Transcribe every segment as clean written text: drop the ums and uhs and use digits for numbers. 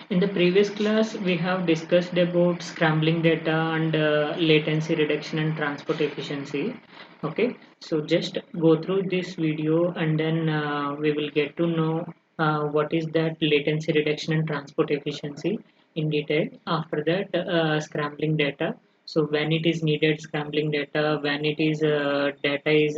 In the previous class, we have discussed about scrambling data and latency reduction and transport efficiency. Okay, so just go through this video and then we will get to know what is that latency reduction and transport efficiency in detail. After that, scrambling data. So when it is needed, scrambling data, when it is data is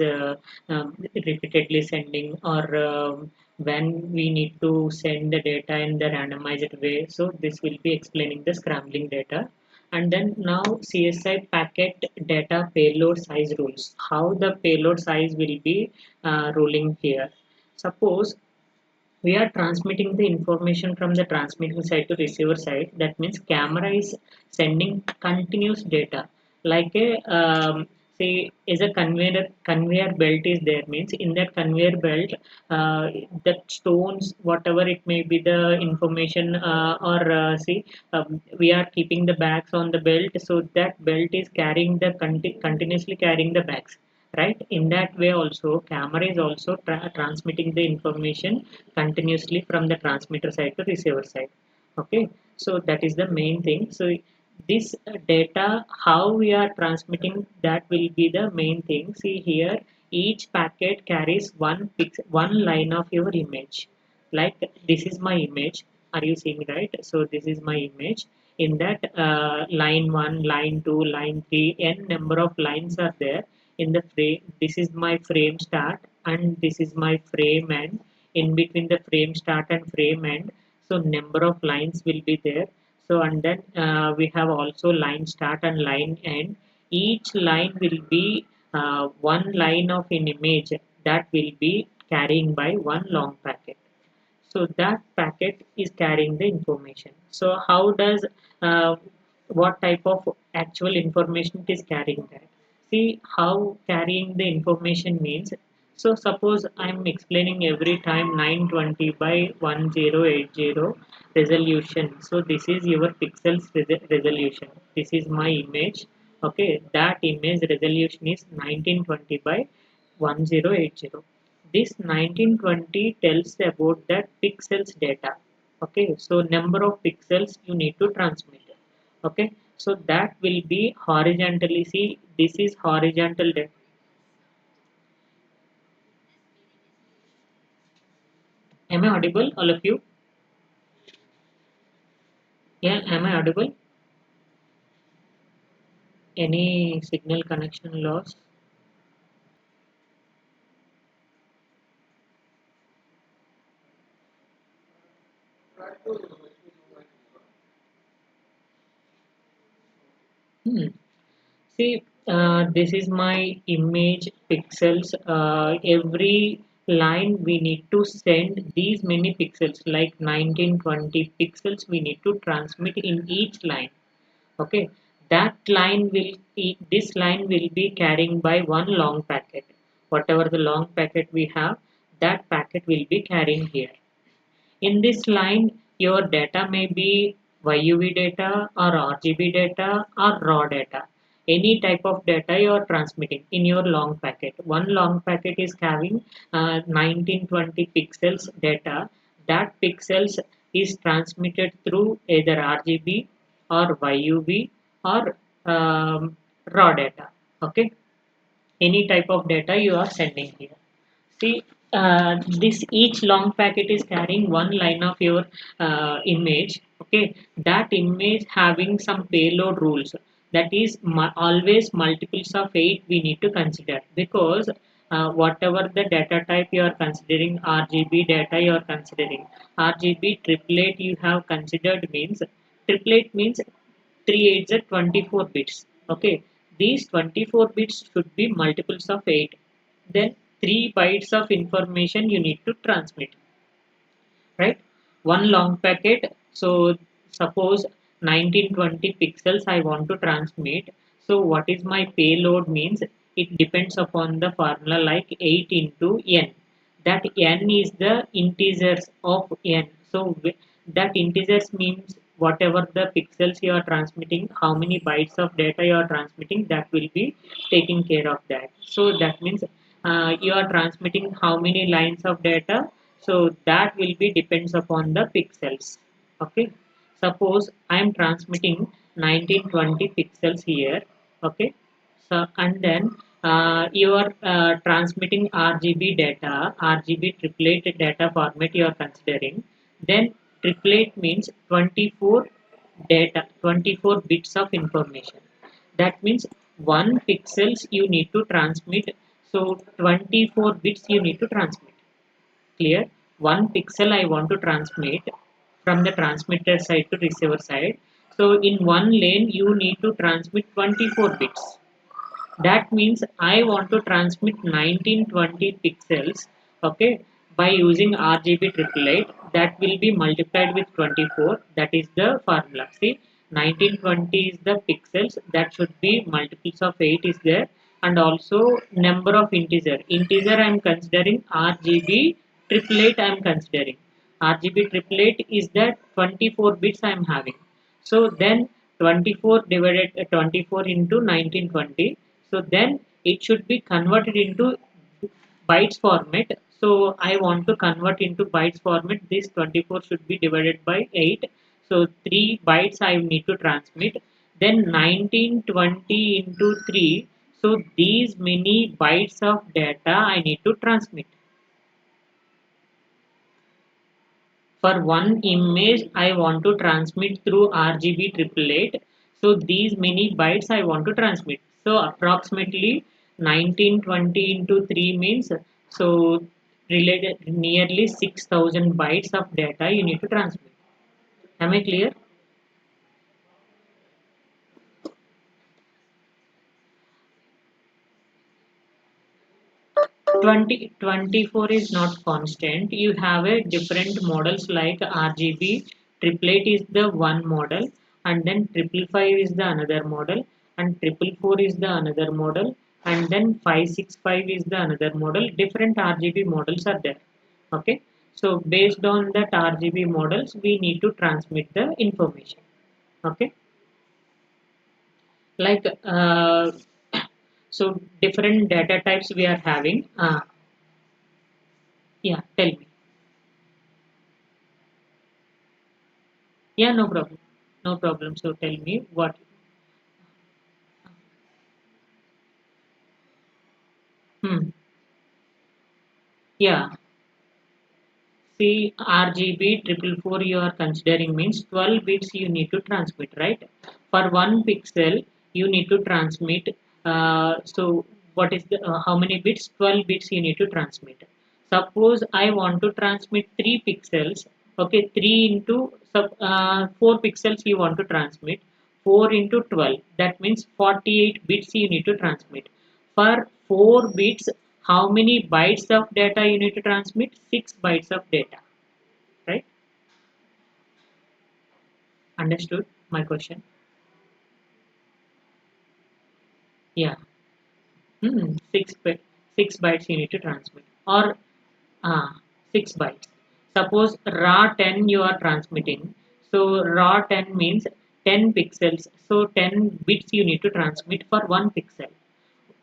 repeatedly sending, or when we need to send the data in the randomized way. So this will be explaining the scrambling data. And then now CSI packet data payload size rules. How the payload size will be ruling here. Suppose we are transmitting the information from the transmitting side to receiver side. That means camera is sending continuous data, like a say is a conveyor belt is there, means in that conveyor belt the stones, whatever it may be, the information or see we are keeping the bags on the belt, so that belt is carrying the continuously carrying the bags, right? In that way also camera is also transmitting the information continuously from the transmitter side to receiver side. Okay, so that is the main thing. So this data, how we are transmitting, that will be the main thing. See here, each packet carries one line of your image. Like this is my image, are you seeing, right? So this is my image. In that line 1, line 2, line 3, n number of lines are there in the frame. This is my frame start and this is my frame end. In between the frame start and frame end, so number of lines will be there. So and then we have also line start and line end. Each line will be one line of an image that will be carrying by one long packet. So that packet is carrying the information. So how does what type of actual information it is carrying that? See how carrying the information means. So suppose I'm explaining every time 920 by 1080 resolution. So this is your pixels resolution. This is my image. Okay, that image resolution is 1920 by 1080. This 1920 tells about that pixels data. Okay, so number of pixels you need to transmit. Okay, so that will be horizontally. See, this is horizontal data. Am I audible, all of you? Yeah, am I audible? Any signal connection loss? Hmm. See, this is my image pixels. Every line we need to send these many pixels, like 1920 pixels we need to transmit in each line. Okay, that line will this line will be carrying by one long packet. Whatever the long packet we have, that packet will be carrying here. In this line, your data may be YUV data or RGB data or RAW data. Any type of data you are transmitting in your long packet. One long packet is having 1920 pixels data. That pixels is transmitted through either RGB or YUV or RAW data. Okay, any type of data you are sending here. See, this each long packet is carrying one line of your image. Okay, that image having some payload rules. That is always multiples of 8 we need to consider, because whatever the data type you are considering, RGB data you are considering, RGB triplet you have considered, means triplet means 3 8s are 24 bits. Okay, these 24 bits should be multiples of 8. Then 3 bytes of information you need to transmit, right? One long packet. So suppose 1920 pixels I want to transmit. So what is my payload means, it depends upon the formula like 8 into n. That n is the integers of n. So that integers means whatever the pixels you are transmitting, how many bytes of data you are transmitting, that will be taking care of that. So that means you are transmitting how many lines of data, so that will be depends upon the pixels. Okay, Suppose I am transmitting 1920 pixels here, okay. So and then you are transmitting RGB data, RGB triplet data format you are considering. Then triplet means 24 data, 24 bits of information. That means one pixels you need to transmit. So 24 bits you need to transmit. Clear? One pixel I want to transmit from the transmitter side to receiver side. So in one lane you need to transmit 24 bits. That means I want to transmit 1920 pixels, okay, by using RGB triplet. That will be multiplied with 24. That is the formula. See, 1920 is the pixels. That should be multiples of 8 is there, and also number of integer. Integer I am considering RGB triplet. I am considering RGB triplet is that 24 bits I am having. So then 24 divided 24 into 1920. So then it should be converted into bytes format. So I want to convert into bytes format. This 24 should be divided by 8. So 3 bytes I need to transmit. Then 1920 into 3. So these many bytes of data I need to transmit. For one image I want to transmit through RGB triplet. So these many bytes I want to transmit. So approximately 1920 into 3 means, so related nearly 6000 bytes of data you need to transmit. Am I clear? 24 is not constant. You have a different models like RGB triplet is the one model, and then triple five is the another model, and triple four is the another model, and then 565 is the another model. Different RGB models are there. Okay, so based on that RGB models we need to transmit the information. Okay, like so different data types we are having. Yeah, tell me. Yeah, no problem. No problem. So tell me what. Hmm. Yeah. See, RGB triple four you are considering means 12 bits you need to transmit, right? For one pixel you need to transmit. So what is the how many bits? 12 bits you need to transmit. Suppose I want to transmit 3 pixels. Okay, 3 into 4 pixels you want to transmit. 4 into 12. That means 48 bits you need to transmit. For 4 bits, how many bytes of data you need to transmit? 6 bytes of data, right? Understood my question? Yeah. 6 bytes you need to transmit, or 6 bytes. Suppose raw 10 you are transmitting. So raw 10 means 10 pixels. So 10 bits you need to transmit for one pixel.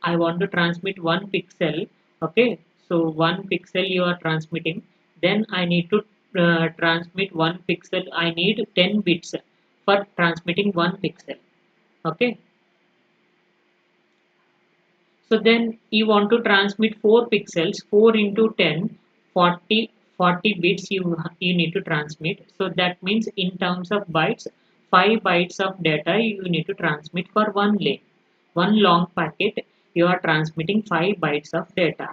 I want to transmit one pixel. Okay, so one pixel you are transmitting. Then I need to transmit one pixel. I need 10 bits for transmitting one pixel. Okay, so then you want to transmit 4 pixels, 4 into 10, 40, 40 bits you need to transmit. So that means in terms of bytes, 5 bytes of data you need to transmit for one lane. One long packet, you are transmitting 5 bytes of data.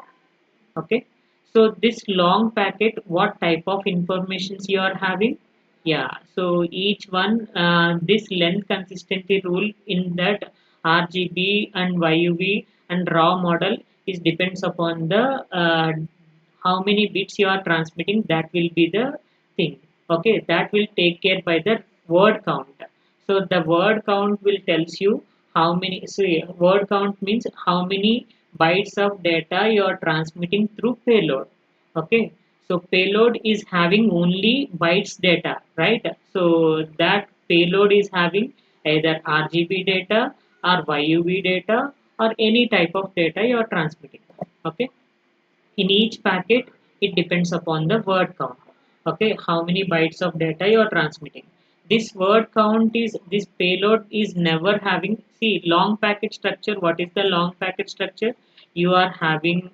Okay, so this long packet, what type of informations you are having? Yeah, so each one, this length consistency rule in that RGB and YUV and RAW model is depends upon the how many bits you are transmitting. That will be the thing. Okay, that will take care by the word count. So the word count will tells you how many. So yeah, word count means how many bytes of data you are transmitting through payload. Okay, so payload is having only bytes data, right? So that payload is having either RGB data or YUV data or any type of data you are transmitting. Okay, in each packet, it depends upon the word count. Okay, how many bytes of data you are transmitting. This word count is, this payload is never having, see, long packet structure. What is the long packet structure? You are having,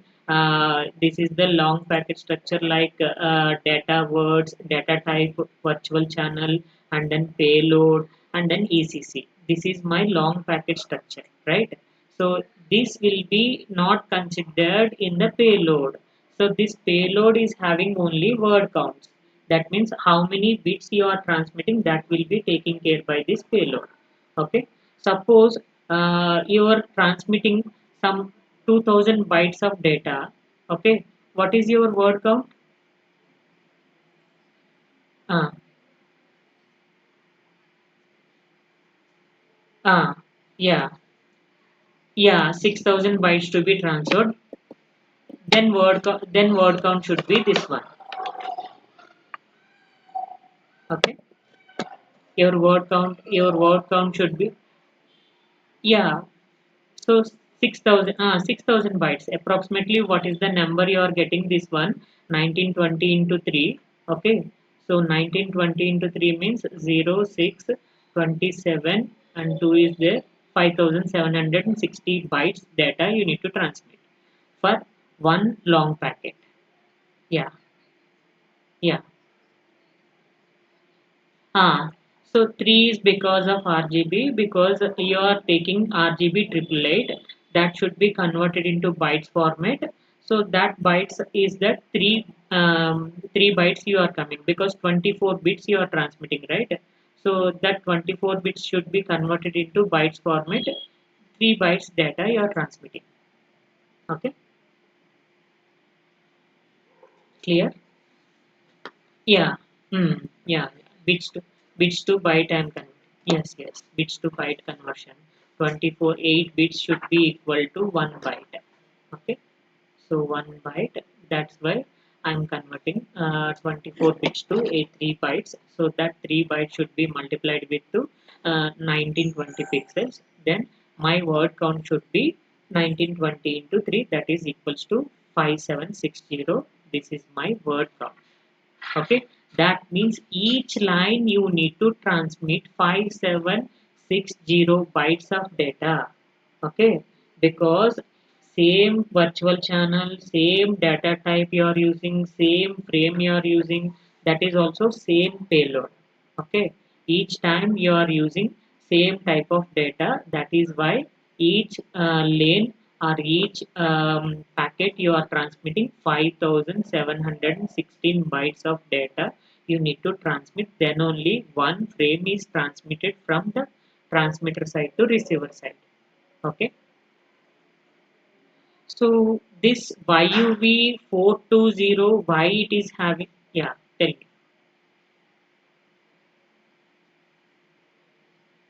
this is the long packet structure, like data words, data type, virtual channel, and then payload, and then ECC. This is my long packet structure, right? So this will be not considered in the payload. So this payload is having only word counts. That means how many bits you are transmitting, that will be taken care by this payload. Okay. Suppose you are transmitting some 2000 bytes of data. Okay. What is your word count? Ah, ah, yeah, yeah, 6000 bytes to be transferred. Then then word count should be this one. Okay. Your word count should be, yeah. So 6,000 bytes. Approximately, what is the number you are getting? This one, 1920 into 3. Okay. So 1920 into 3 means 0, 6, 27, and 2 is there. 5760 bytes data you need to transmit for one long packet. Yeah. Yeah. So 3 is because of RGB, because you are taking RGB 888, that should be converted into bytes format. So that bytes is that 3 bytes you are coming, because 24 bits you are transmitting, right? So that 24 bits should be converted into bytes format. 3 bytes data you are transmitting. Okay, clear? Yeah. Yeah. Bits to byte I'm converting. Yes, yes. Bits to byte conversion. 24 8 bits should be equal to 1 byte. Okay. So 1 byte. That's why I'm converting 24 bits to 3 bytes. So that 3 bytes should be multiplied with 1920 pixels. Then my word count should be 1920 into 3. That is equals to 5760. This is my word count. Okay, that means each line you need to transmit 5760 bytes of data. Okay, because same virtual channel, same data type you are using, same frame you are using, that is also same payload. Okay, each time you are using same type of data, that is why each lane or each packet you are transmitting 5716 bytes of data you need to transmit. Then only one frame is transmitted from the transmitter side to receiver side. Okay. So this YUV420, why it is having, yeah, tell me.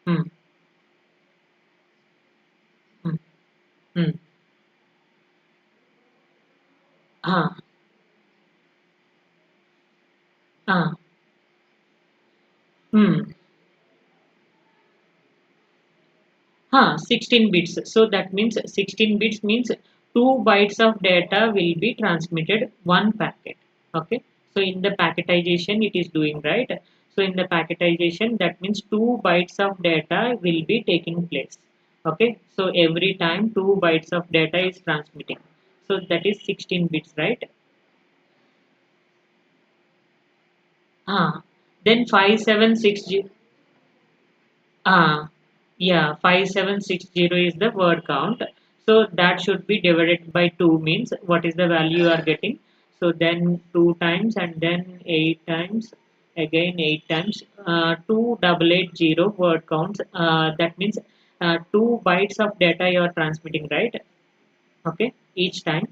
Hmm, hmm, hmm. Ah, ah, hmm. 16 bits. So that means 16 bits means 2 bytes of data will be transmitted one packet. Okay. So in the packetization it is doing, right. So in the packetization, that means 2 bytes of data will be taking place. Okay. So every time 2 bytes of data is transmitting. So that is 16 bits, right. Ah, then 5760. Ah, yeah, 5760 is the word count. So that should be divided by 2, means what is the value you are getting. So then 2 times and then 8 times, again 8 times, 2880 word counts. That means 2 bytes of data you are transmitting, right? Okay, each time.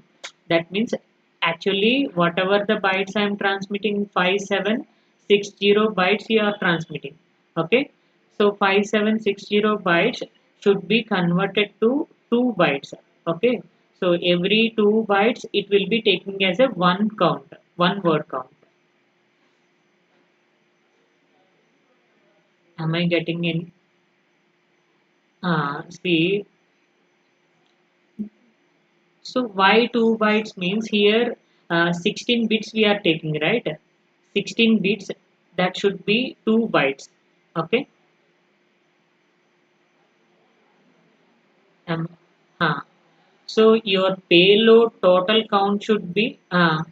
That means actually whatever the bytes I am transmitting, 5760 bytes you are transmitting. Okay, so 5760 bytes should be converted to 2 bytes. Okay, so every 2 bytes it will be taking as a one count, one word count. Am I getting in? See, so why 2 bytes means here, 16 bits we are taking, right? 16 bits, that should be 2 bytes. Okay. um, uh, so your payload total count should be uh,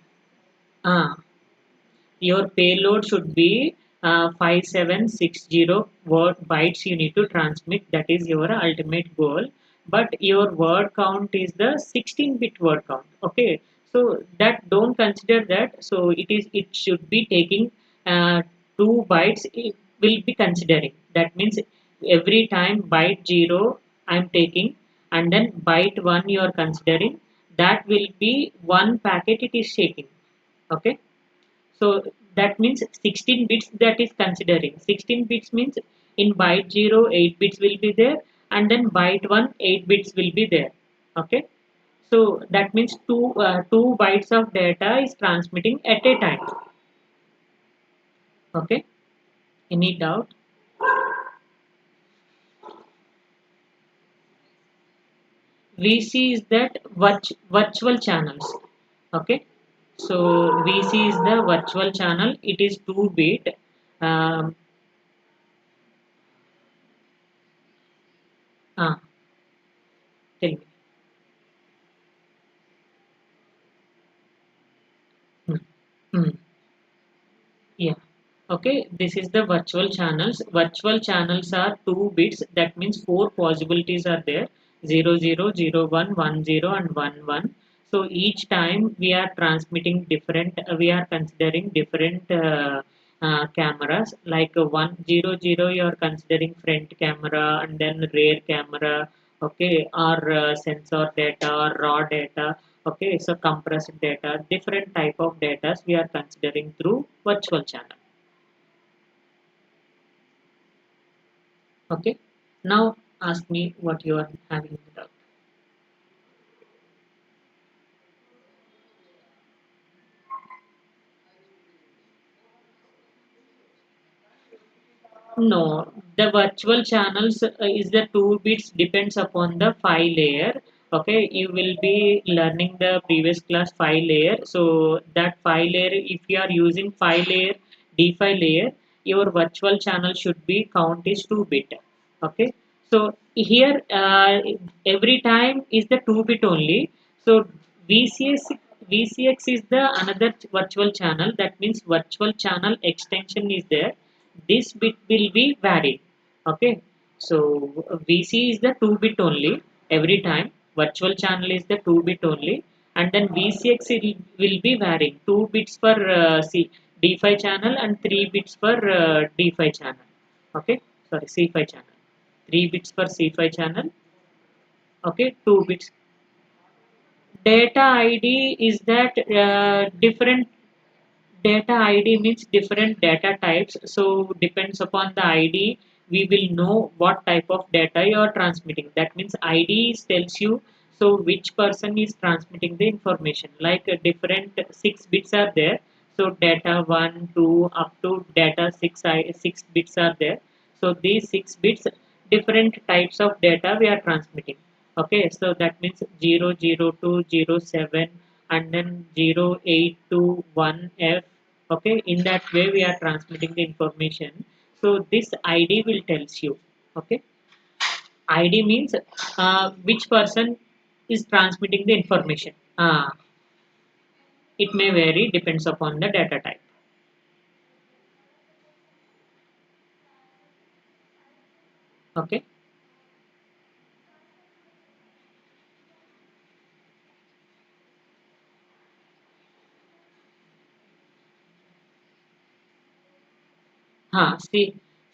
your payload should be 5760 word bytes you need to transmit. That is your ultimate goal. But your word count is the 16-bit word count. Okay, so that don't consider that. So it should be taking 2 bytes. It will be considering. That means every time byte 0 I'm taking, and then byte 1 you are considering. That will be one packet it is taking. Okay, so that means 16 bits that is considering. 16 bits means in byte 0, 8 bits will be there, and then byte 1, 8 bits will be there. Okay. So that means 2 bytes of data is transmitting at a time. Okay. Any doubt? VC is that virtual channels. Okay. So VC is the virtual channel. It is 2 bit. Um, ah, tell me. Hmm. Hmm. Yeah. Okay, this is the virtual channels. Virtual channels are 2 bits. That means four possibilities are there: 00, 01, 10, and 11. So each time we are transmitting different, we are considering different cameras. Like 100, you are considering front camera and then rear camera. Okay, or sensor data or raw data. Okay, so compressed data, different type of data we are considering through virtual channel. Okay, now ask me what you are having without. No, the virtual channels is the 2 bits depends upon the file layer. Okay, you will be learning the previous class file layer. So that file layer, if you are using file layer, D5 layer, your virtual channel should be count is 2 bit. Okay, so here every time is the 2 bit only. So VCS VCX is the another virtual channel. That means virtual channel extension is there. This bit will be varied. Okay, so VC is the 2 bit only every time. Virtual channel is the 2 bit only, and then VCX will be varying 2 bits for D5 channel and 3 bits for D5 channel. Okay, sorry, C5 channel. 3 bits for C5 channel. Okay, 2 bits. Data ID is that different. Data ID means different data types. So depends upon the ID, we will know what type of data you are transmitting. That means ID tells you so which person is transmitting the information. Like different 6 bits are there. So data 1, 2 up to data 6 bits are there. So these 6 bits, different types of data we are transmitting. Okay, so that means 00207 and then 0821F. Okay, in that way we are transmitting the information. So this ID will tells you. Okay, ID means which person is transmitting the information. It may vary depends upon the data type. Okay.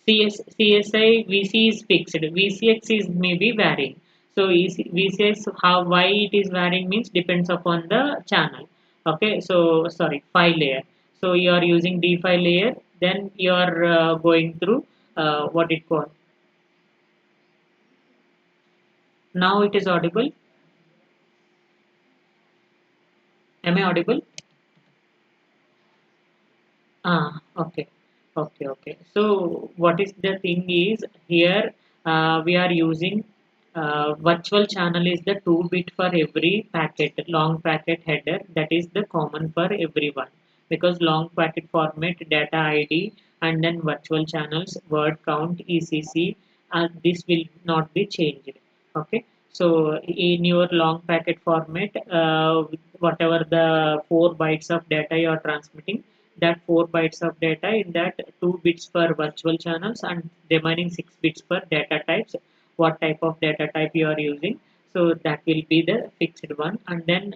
CSI VC is fixed. VCX is maybe varying. So VCX, how why it is varying means depends upon the channel. Okay, so sorry, file layer. So you are using D file layer, then you are going through what it called. Now it is audible. Am I audible? Okay, okay. So what is the thing is here we are using virtual channel is the 2 bit for every packet, long packet header. That is the common for everyone because long packet format data ID and then virtual channels, word count, ECC, and this will not be changed. Okay, so in your long packet format, whatever the 4 bytes of data you are transmitting, that 4 bytes of data, in that 2 bits per virtual channels and remaining 6 bits per data types, what type of data type you are using. So that will be the fixed one, and then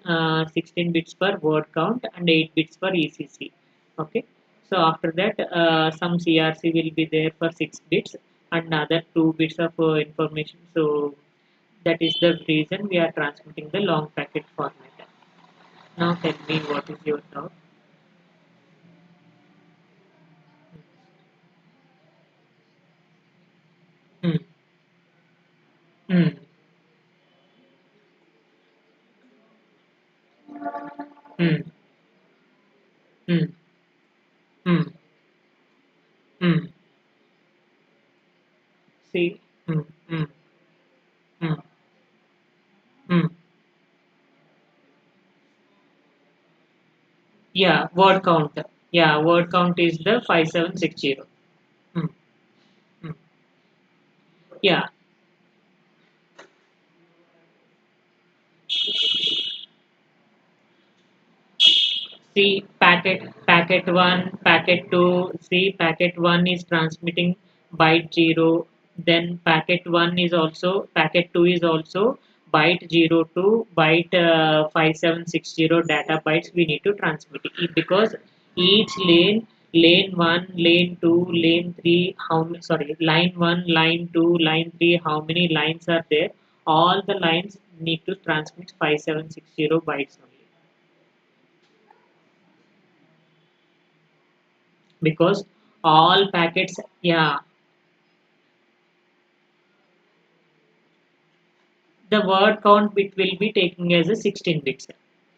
16 bits per word count and 8 bits per ECC. Okay, so after that some CRC will be there for 6 bits and another 2 bits of information. So that is the reason we are transmitting the long packet format. Now tell me what is your thought? Hmm. Hmm. Hmm. Hmm. Hmm. Hmm. See. Hmm. Hmm. Hmm. Hmm. Yeah, word count. Yeah, word count is the 5760. Hmm. Hmm. Yeah. See packet one, packet two. See packet one is transmitting byte zero. Then packet one is also packet two is also byte zero to byte 5760 data bytes we need to transmit because each lane one, lane two, lane three. Sorry, line one, line two, line three. How many lines are there? All the lines need to transmit 5760 bytes only because all packets, yeah, the word count bit will be taking as a 16 bits.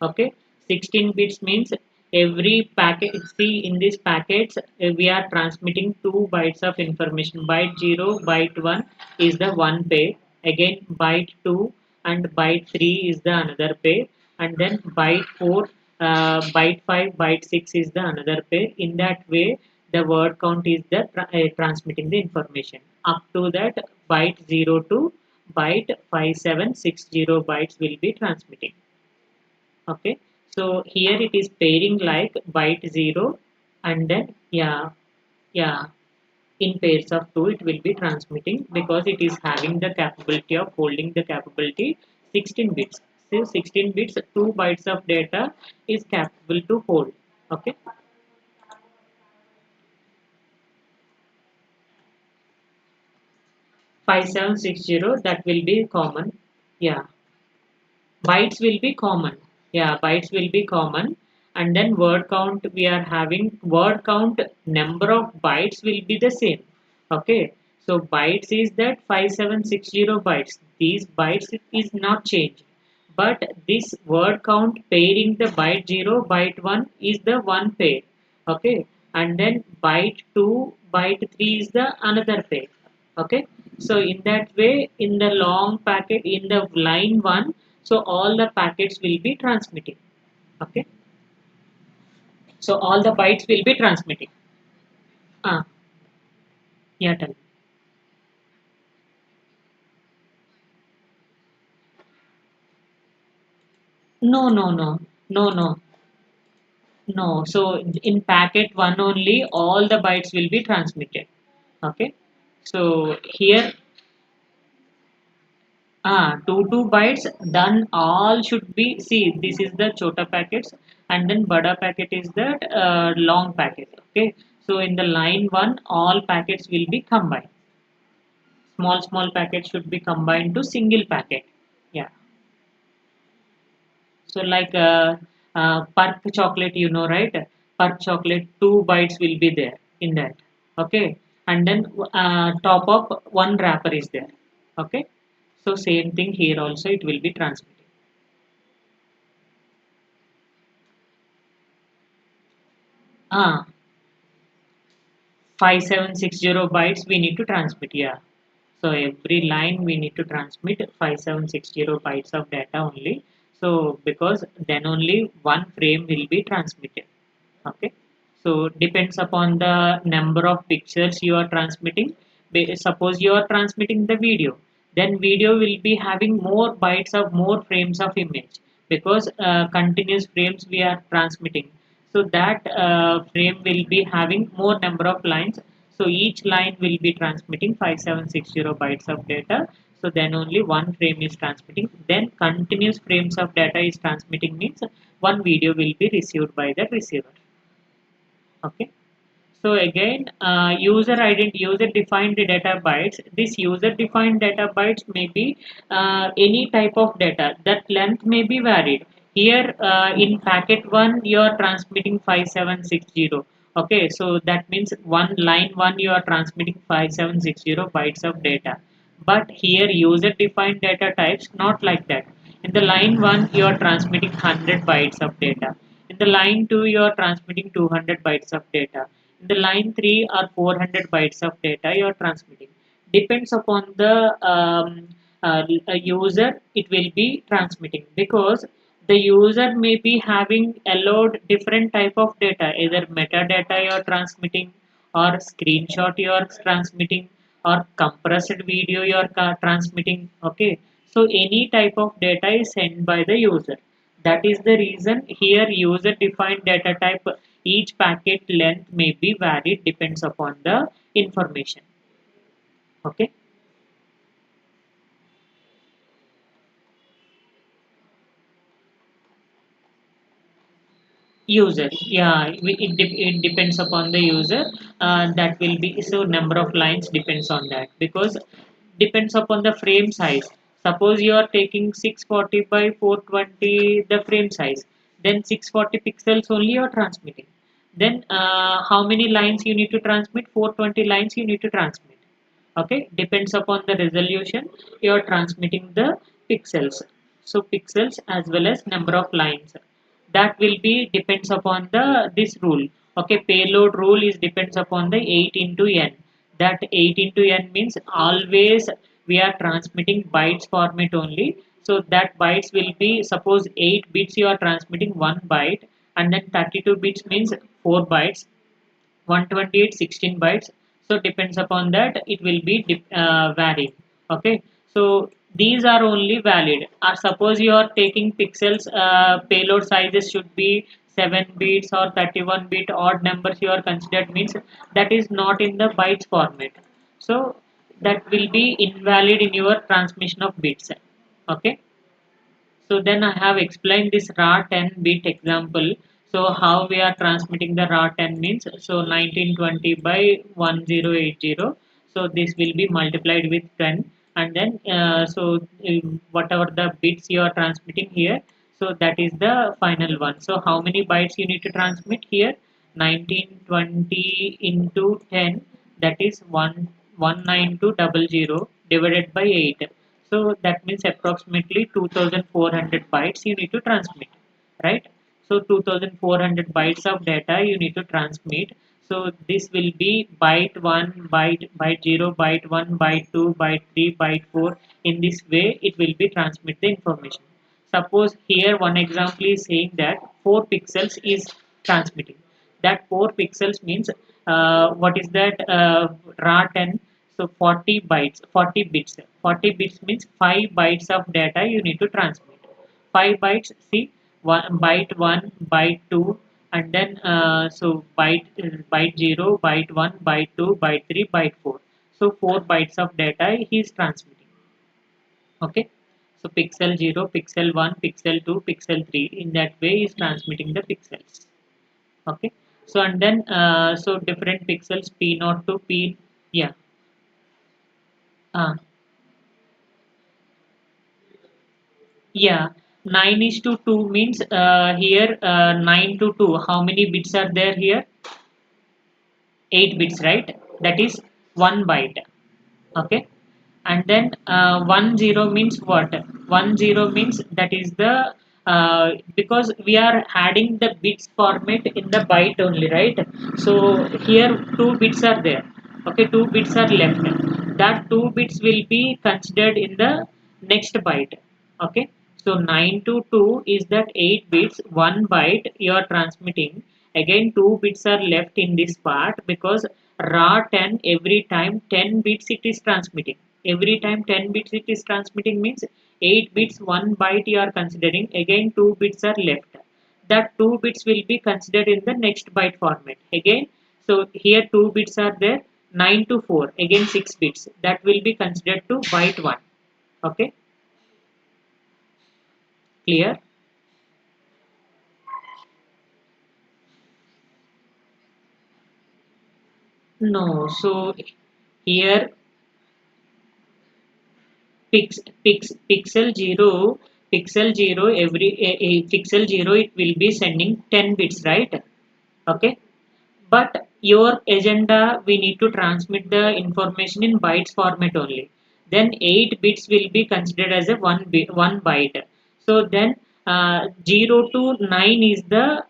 Okay, 16 bits means every packet, see in these packets we are transmitting 2 bytes of information. Byte 0, byte 1 is the one pair, again byte 2 and byte 3 is the another pair, and then byte 4, byte 5, byte 6 is the another pair. In that way the word count is the transmitting the information up to that byte 0 to byte 5760 bytes will be transmitting. Okay, so here it is pairing like byte 0 and then yeah, in pairs of 2 it will be transmitting because it is having the capability of holding the capability 16 bits. So 16 bits, 2 bytes of data is capable to hold. Okay, 5760 that will be common. Yeah, bytes will be common. Yeah, bytes will be common, and then word count we are having word count, number of bytes will be the same. Okay, so bytes is that 5760 bytes, these bytes is not changed, but this word count pairing the byte 0 byte 1 is the one pair. Okay, and then byte 2 byte 3 is the another pair. Okay, so in that way in the long packet in the line 1, so all the packets will be transmitting. Okay, so all the bytes will be transmitting. Ah, yeah, tell me. No, no, no, no, no, no. So in packet 1 only all the bytes will be transmitted. Okay, so here 2 bytes, then all should be, see this is the chota packets and then bada packet is that long packet. Okay, so in the line 1 all packets will be combined, small packets should be combined to single packet. Yeah, so like Park chocolate, you know, right? Park chocolate 2 bytes will be there in that. Okay, and then top of one wrapper is there. Okay, so same thing here also it will be transmitted. Ah, 5760 bytes we need to transmit. Yeah. So every line we need to transmit 5760 bytes of data only. So because then only one frame will be transmitted. Okay. So depends upon the number of pixels you are transmitting. Suppose you are transmitting the video, then video will be having more bytes of more frames of image, because continuous frames we are transmitting. So that frame will be having more number of lines. So each line will be transmitting 5760 bytes of data. So then only one frame is transmitting. Then continuous frames of data is transmitting means one video will be received by the receiver. Okay. So again, user defined data bytes. This user defined data bytes may be any type of data. That length may be varied. Here in packet one, you are transmitting 5760. Okay, so that means one line one you are transmitting 5760 bytes of data. But here user defined data types not like that. In the line one, you are transmitting 100 bytes of data. In the line 2, you are transmitting 200 bytes of data. In the line 3 or 400 bytes of data you are transmitting. Depends upon the user, it will be transmitting, because the user may be having allowed different type of data, either metadata you are transmitting, or screenshot you are transmitting, or compressed video you are transmitting. Okay, so any type of data is sent by the user. That is the reason here user defined data type, each packet length may be varied depends upon the information. Okay. User, yeah, it depends upon the user. That will be, so number of lines depends on that, because depends upon the frame size. Suppose you are taking 640 by 420 the frame size, then 640 pixels only you are transmitting. Then how many lines you need to transmit? 420 lines you need to transmit. Okay, depends upon the resolution you are transmitting the pixels. So pixels as well as number of lines, that will be depends upon the this rule. Okay, payload rule is depends upon the 8 into n. That 8 into n means always we are transmitting bytes format only. So that bytes will be, suppose 8 bits you are transmitting 1 byte, and then 32 bits means 4 bytes, 128 16 bytes. So depends upon that it will be varying. Okay, so these are only valid. Or suppose you are taking pixels, payload sizes should be 7 bits or 31 bit, odd numbers you are considered means that is not in the bytes format. So that will be invalid in your transmission of bits. Okay, so then I have explained this raw 10 bit example. So how we are transmitting the raw 10 means, so 1920 by 1080. So this will be multiplied with 10, and then whatever the bits you are transmitting here, so that is the final one. So how many bytes you need to transmit here? 1920 into 10, that is 19200 divided by 8. So that means approximately 2400 bytes you need to transmit, right? So 2400 bytes of data you need to transmit. So this will be byte 1, byte 0, byte 1, byte 2, byte 3, byte 4. In this way, it will be transmit the information. Suppose here one example is saying that 4 pixels is transmitting. That 4 pixels means what is that, raw 10, so 40 bytes, 40 bits. 40 bits means 5 bytes of data you need to transmit. 5 bytes, see, byte 1, byte 2, and then byte 0, byte 1, byte 2, byte 3, byte 4. So 4 bytes of data he is transmitting. Okay, so pixel 0, pixel 1, pixel 2, pixel 3, in that way is transmitting the pixels. Okay, so and then so different pixels p0 to p, yeah, uh, yeah, 9 is to 2 means here 9 to 2, how many bits are there here? 8 bits, right? That is 1 byte. Okay, and then 10 means what? 10 means that is the because we are adding the bits format in the byte only, right? So here 2 bits are there. Okay, 2 bits are left. That 2 bits will be considered in the next byte. Okay, so 9 to 2 is that 8 bits, 1 byte you are transmitting. Again 2 bits are left in this part because raw 10 every time 10 bits it is transmitting. Every time 10 bits it is transmitting means 8 bits 1 byte you are considering. Again 2 bits are left. That 2 bits will be considered in the next byte format. Again, so here 2 bits are there, 9 to 4, again 6 bits. That will be considered to byte 1. Okay, clear? No, so here pixel 0 every pixel 0 it will be sending 10 bits, right? Okay, but your agenda we need to transmit the information in bytes format only. Then 8 bits will be considered as a 1 byte. So then 0 to 9 is the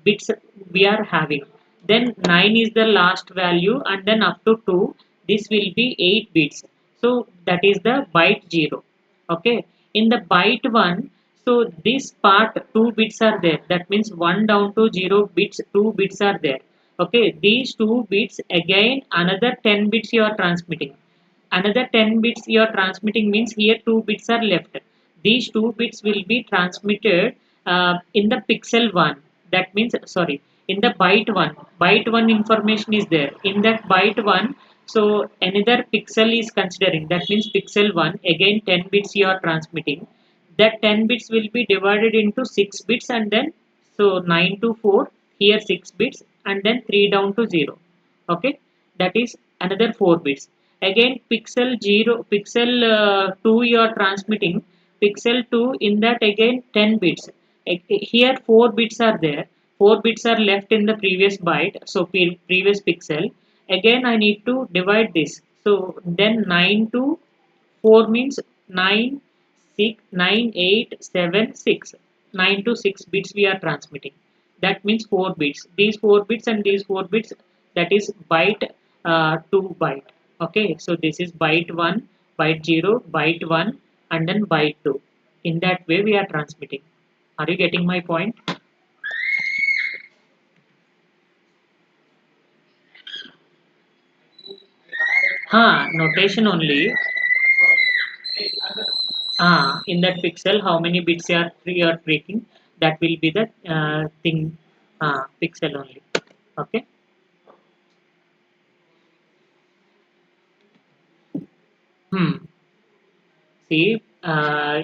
bits we are having. Then 9 is the last value and then up to 2 this will be 8 bits. So that is the byte 0. Okay, in the byte 1, so this part 2 bits are there. That means 1 down to 0 bits, 2 bits are there. Okay, these 2 bits again another 10 bits you are transmitting. Another 10 bits you are transmitting means here 2 bits are left. These 2 bits will be transmitted in the pixel 1. That means, sorry, in the byte 1. Byte 1 information is there. In that byte 1, so another pixel is considering. That means pixel 1, again 10 bits you are transmitting. That 10 bits will be divided into 6 bits and then, so 9 to 4, here 6 bits and then 3 down to 0. Okay, that is another 4 bits. Again pixel 0, pixel 2 you are transmitting. Pixel 2 in that again 10 bits. Here 4 bits are there. 4 bits are left in the previous byte, so previous pixel. Again I need to divide this. So then 9 to 4 means 9, 6, 9, 8, 7, 6. 9 to 6 bits we are transmitting. That means 4 bits. These 4 bits and these 4 bits, that is byte 2 byte. Okay, so this is byte 1, byte 0, byte 1 and then byte 2. In that way we are transmitting. Are you getting my point? Notation only. In that pixel how many bits you are breaking, that will be the thing, pixel only. Okay. See,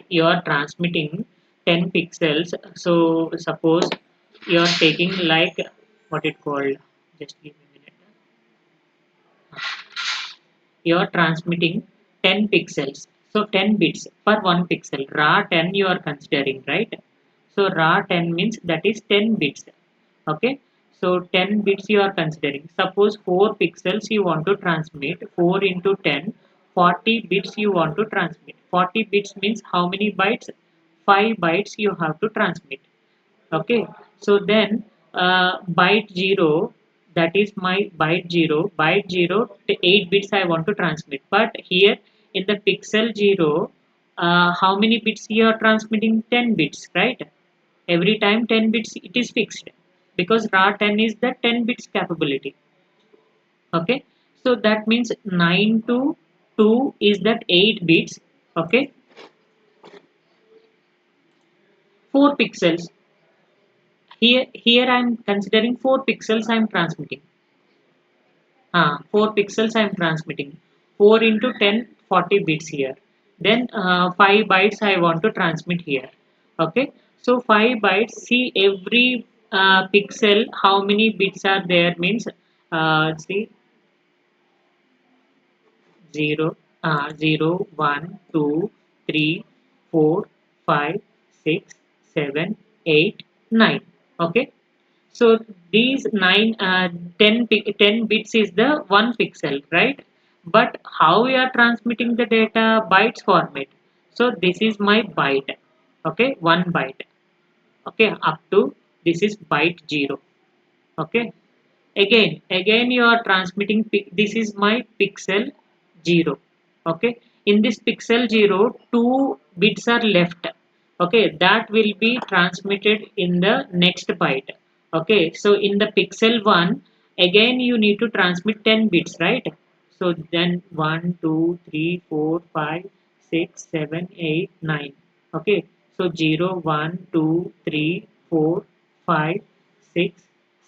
you are transmitting 10 pixels. So suppose you are taking like what it called, just give me a minute. You are transmitting 10 pixels, so 10 bits per 1 pixel. Raw 10 you are considering, right? So raw 10 means that is 10 bits. Okay, so 10 bits you are considering. Suppose 4 pixels you want to transmit, 4 into 10, 40 bits you want to transmit. 40 bits means how many bytes? 5 bytes you have to transmit. Okay, so then byte 0, that is my byte 0 to 8 bits I want to transmit. But here in the pixel 0, how many bits you are transmitting? 10 bits, right? Every time 10 bits it is fixed because raw 10 is the 10 bits capability. Okay, so that means 9 to 2 is that 8 bits. Okay, 4 pixels. Here I'm considering 4 pixels I'm transmitting. 4 pixels I am transmitting. 4 into 10, 40 bits here. Then 5 bytes I want to transmit here. Okay. So 5 bytes, see every pixel, how many bits are there means, see 0, 0, 1, 2, 3, 4, 5, 6, 7, 8, 9. Okay. So these 10 bits is the 1 pixel, right? But how we are transmitting the data? Bytes format. So this is my byte. Okay, 1 byte. Okay, up to this is byte 0. Okay. Again you are transmitting, this is my pixel 0. Okay. In this pixel 0, 2 bits are left. Okay, that will be transmitted in the next byte. Okay, so in the pixel 1, again you need to transmit 10 bits, right? So then 1, 2, 3, 4, 5, 6, 7, 8, 9. Okay, so 0, 1, 2, 3, 4, 5, 6,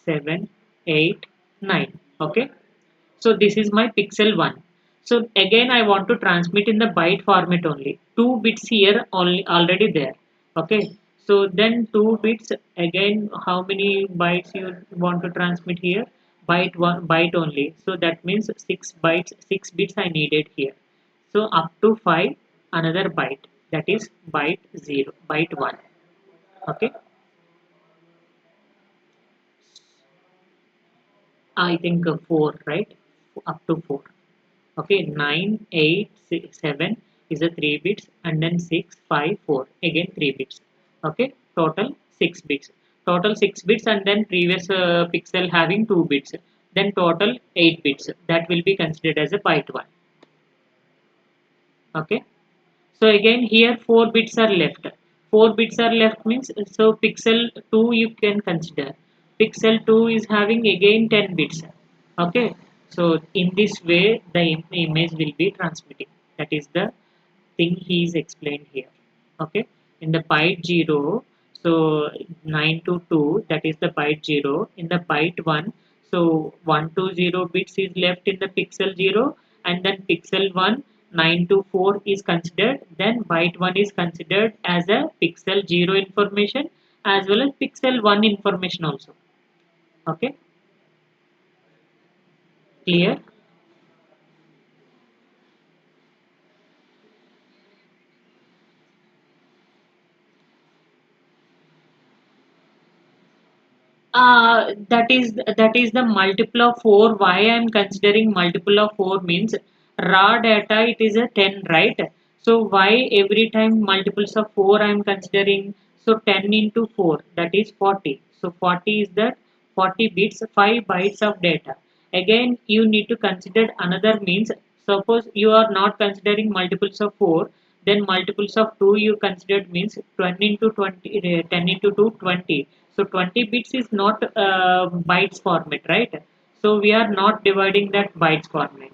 7, 8, 9. Okay, so this is my pixel 1. So again I want to transmit in the byte format only. 2 bits here only already there. Okay. So then 2 bits again, how many bytes you want to transmit here? Byte 1 byte only. So that means 6 bytes, 6 bits I needed here. So up to 5 another byte, that is byte 0, byte 1. Okay. I think 4, right? Up to 4. Okay, 9, 8, 6, 7 is a 3 bits, and then 6, 5, 4 again 3 bits. Okay, total 6 bits. Total 6 bits, and then previous pixel having 2 bits. Then total 8 bits. That will be considered as a byte 1. Okay. So again here 4 bits are left. 4 bits are left means, so pixel 2 you can consider. Pixel 2 is having again 10 bits. Okay. So in this way the image will be transmitting. That is the thing he is explained here. Okay. In the byte 0, so 9 to 2, that is the byte 0. In the byte 1, so 1 to 0 bits is left in the pixel 0, and then pixel 1, 9 to 4 is considered. Then byte 1 is considered as a pixel 0 information as well as pixel 1 information also. Okay, clear? That is the multiple of 4. Why I am considering multiple of 4 means raw data it is a 10, right? So why every time multiples of 4 I am considering? So 10 into 4, that is 40. So 40 is that 40 bits, 5 bytes of data. Again you need to consider another means. Suppose you are not considering multiples of 4, then multiples of 2 you considered means 20 into 20, 10 into 2, 20. So 20 bits is not bytes format, right? So we are not dividing that bytes format.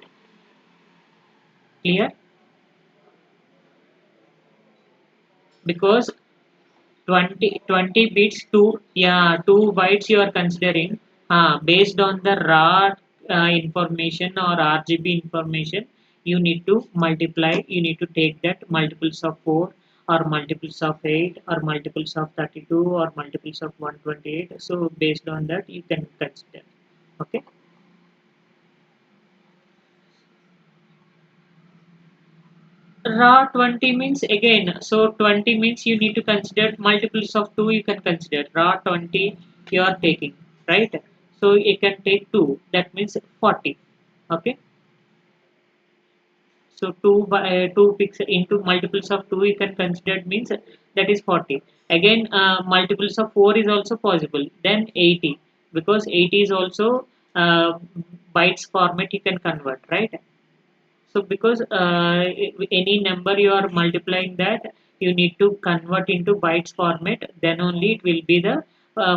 Clear? Because 20 bits, 2, yeah, 2 bytes you are considering, based on the raw information or RGB information, you need to multiply, you need to take that multiples of 4 or multiples of 8 or multiples of 32 or multiples of 128. So based on that you can consider. Okay. Raw 20 means again, so 20 means you need to consider multiples of 2 you can consider. Raw 20 you are taking, right? So you can take 2, that means 40. Okay. So 2 by 2 pixel into multiples of 2 you can consider means that is 40. Again, multiples of 4 is also possible. Then 80, because 80 is also bytes format you can convert, right? So because any number you are multiplying that, you need to convert into bytes format. Then only it will be the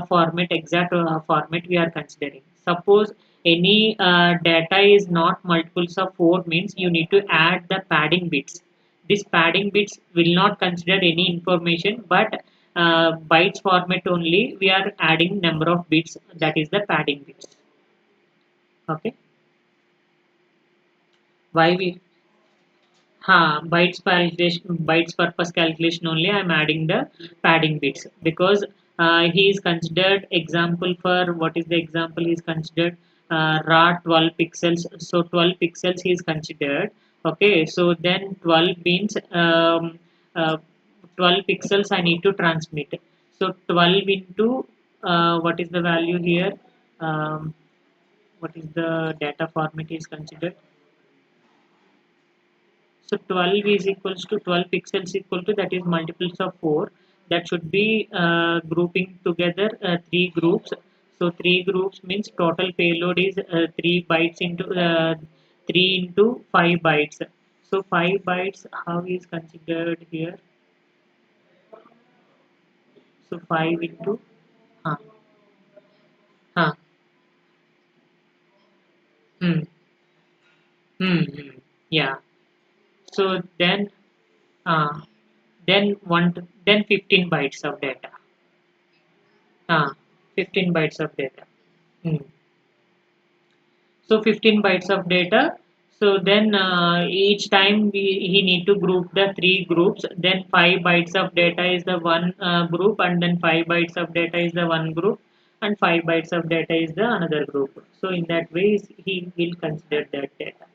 format, exact format we are considering. Suppose any data is not multiples of 4 means you need to add the padding bits. This padding bits will not consider any information, but bytes format only we are adding number of bits, that is the padding bits. Okay, why we bytes purpose calculation only I am adding the padding bits, because he is considered example for what is the example he is considered raw 12 pixels, so 12 pixels he is considered. Okay, so then 12 means uh, 12 pixels I need to transmit. So 12 into what is the value here? Um, what is the data format is considered? So 12 is equals to 12 pixels equal to, that is multiples of 4. That should be grouping together 3 groups. So 3 groups means total payload is 3 bytes into 3 into 5 bytes. So 5 bytes how is considered here? So 5 into Huh. Hmm. Hmm. Hmm. Yeah. So uh, then 15 bytes of data. 15 bytes of data. Hmm. So 15 bytes of data. So then each time he need to group the three groups. Then 5 bytes of data is the one group, and then 5 bytes of data is the one group, and 5 bytes of data is the another group. So in that way, he will consider that data.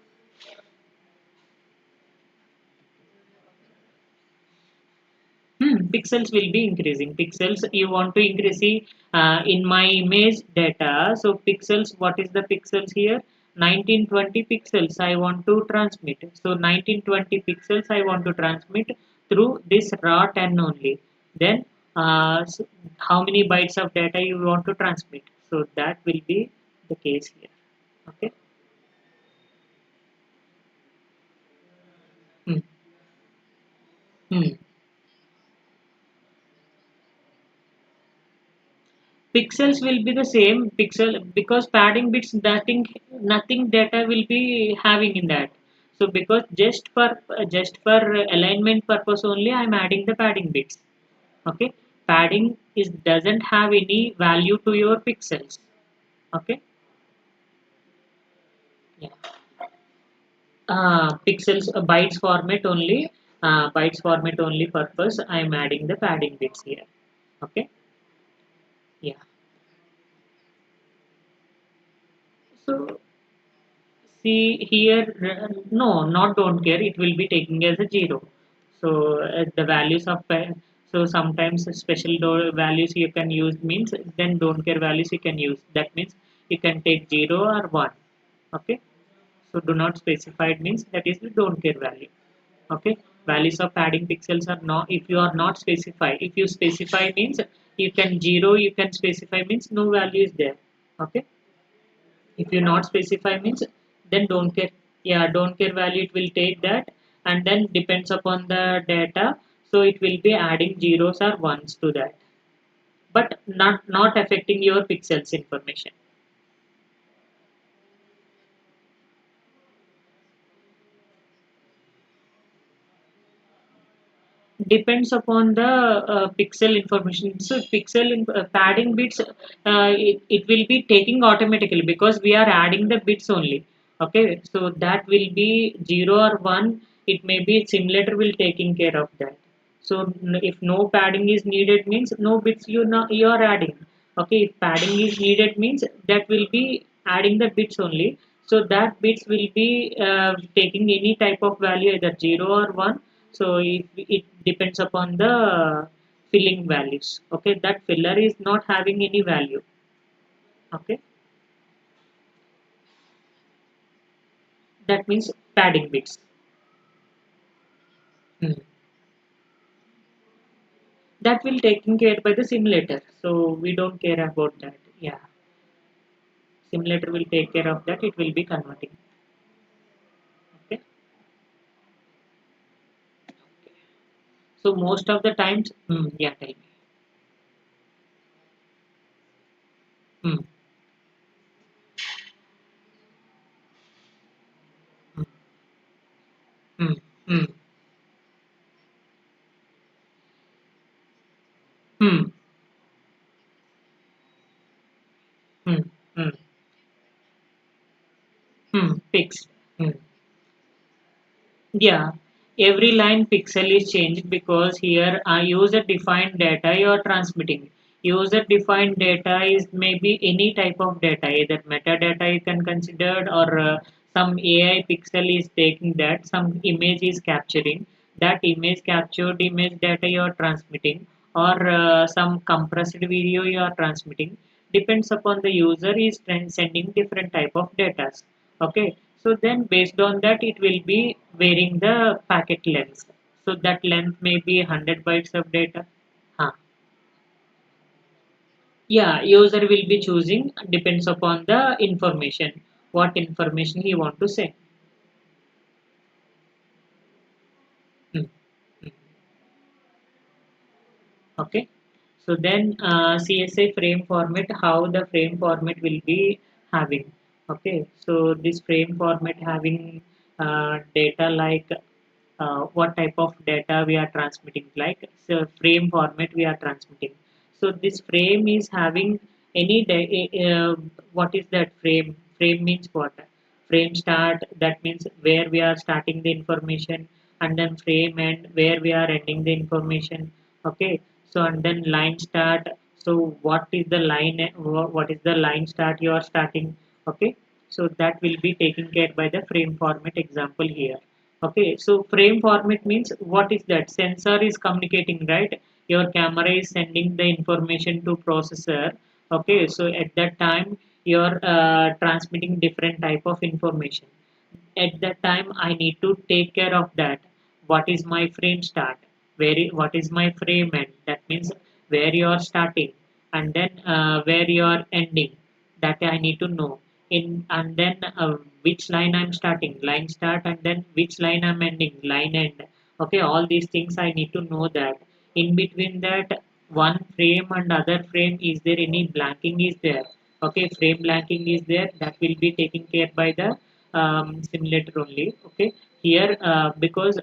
Pixels will be increasing. Pixels you want to increase in my image data. So pixels, what is the pixels here? 1920 pixels I want to transmit. So 1920 pixels I want to transmit through this raw 10 only. Then how many bytes of data you want to transmit? So that will be the case here. Okay. Hmm. Hmm. Pixels will be the same pixel because padding bits nothing data will be having in that. So because just for alignment purpose only I'm adding the padding bits. Okay, padding is doesn't have any value to your pixels. Okay. Yeah. Pixels bytes format only purpose I'm adding the padding bits here. Okay. Yeah. So see here, no, not don't care. It will be taking as a zero. So the values of so sometimes special values you can use means then don't care values you can use. That means you can take 0 or 1. Okay. So do not specify it means that is the don't care value. Okay. Values of padding pixels are not if you are not specify. If you specify means you can 0. You can specify means no value is there. Okay. If you not specify means then don't care. Yeah, don't care value it will take that, and then depends upon the data, so it will be adding zeros or ones to that, but not affecting your pixels information. Depends upon the pixel information. So padding bits it will be taking automatically because we are adding the bits only. Okay, so that will be 0 or 1. It may be simulator will taking care of that. So if no padding is needed means no bits you are adding. Okay, if padding is needed means that will be adding the bits only. So that bits will be taking any type of value either 0 or 1. So it depends upon the filling values. Okay, that filler is not having any value. Okay, that means padding bits. Hmm. That will taken care by the simulator. So we don't care about that. Yeah, simulator will take care of that. It will be converting. Okay. So most of the times, yeah, tell me. Hmm. Hmm. Hmm. Hmm. Hmm. Hmm. Hmm. Fixed. Hmm. Yeah, every line pixel is changed because here user defined data you are transmitting. User defined data is maybe any type of data, either metadata you can consider or some AI pixel is taking that, some image is capturing that image captured image data you are transmitting, or some compressed video you are transmitting. Depends upon the user is sending different type of data. Okay, so then based on that it will be varying the packet length. So that length may be 100 bytes of data. Huh. Yeah, user will be choosing depends upon the information. What information he want to send. Hmm. Hmm. Okay. So then CSA frame format, how the frame format will be having. Okay, so this frame format having data like what type of data we are transmitting, like so frame format we are transmitting. So this frame is having any what is that frame? Frame means what? Frame start, that means where we are starting the information, and then frame end where we are ending the information. Okay, so and then line start, so what is the line, what is the line start you are starting. Okay, so that will be taken care by the frame format example here. Okay, so frame format means what is that? Sensor is communicating, right? Your camera is sending the information to processor. Okay, so at that time you're transmitting different type of information. At that time I need to take care of that. What is my frame start? What is my frame end? That means where you are starting, and then where you are ending. That I need to know. In and then which line I'm starting, line start, and then which line I'm ending, line end. Okay, all these things I need to know that. In between that, one frame and other frame, is there any blanking is there? Okay, frame blanking is there, that will be taken care by the simulator only. Okay, here because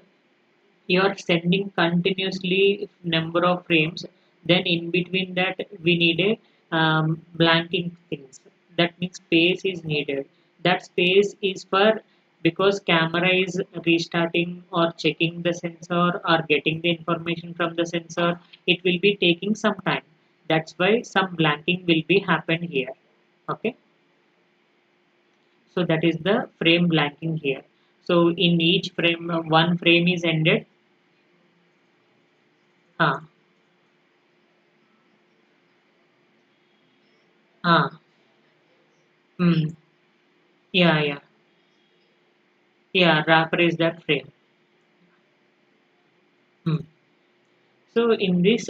you are sending continuously number of frames, then in between that we need a blanking things. That means space is needed. That space is for, because camera is restarting or checking the sensor or getting the information from the sensor, it will be taking some time. That's why some blanking will be happen here. Okay, so that is the frame blanking here. So in each frame, one frame is ended. Ah, ah, hmm, yeah, yeah, yeah. Wrapper is that frame. Hmm. So in this,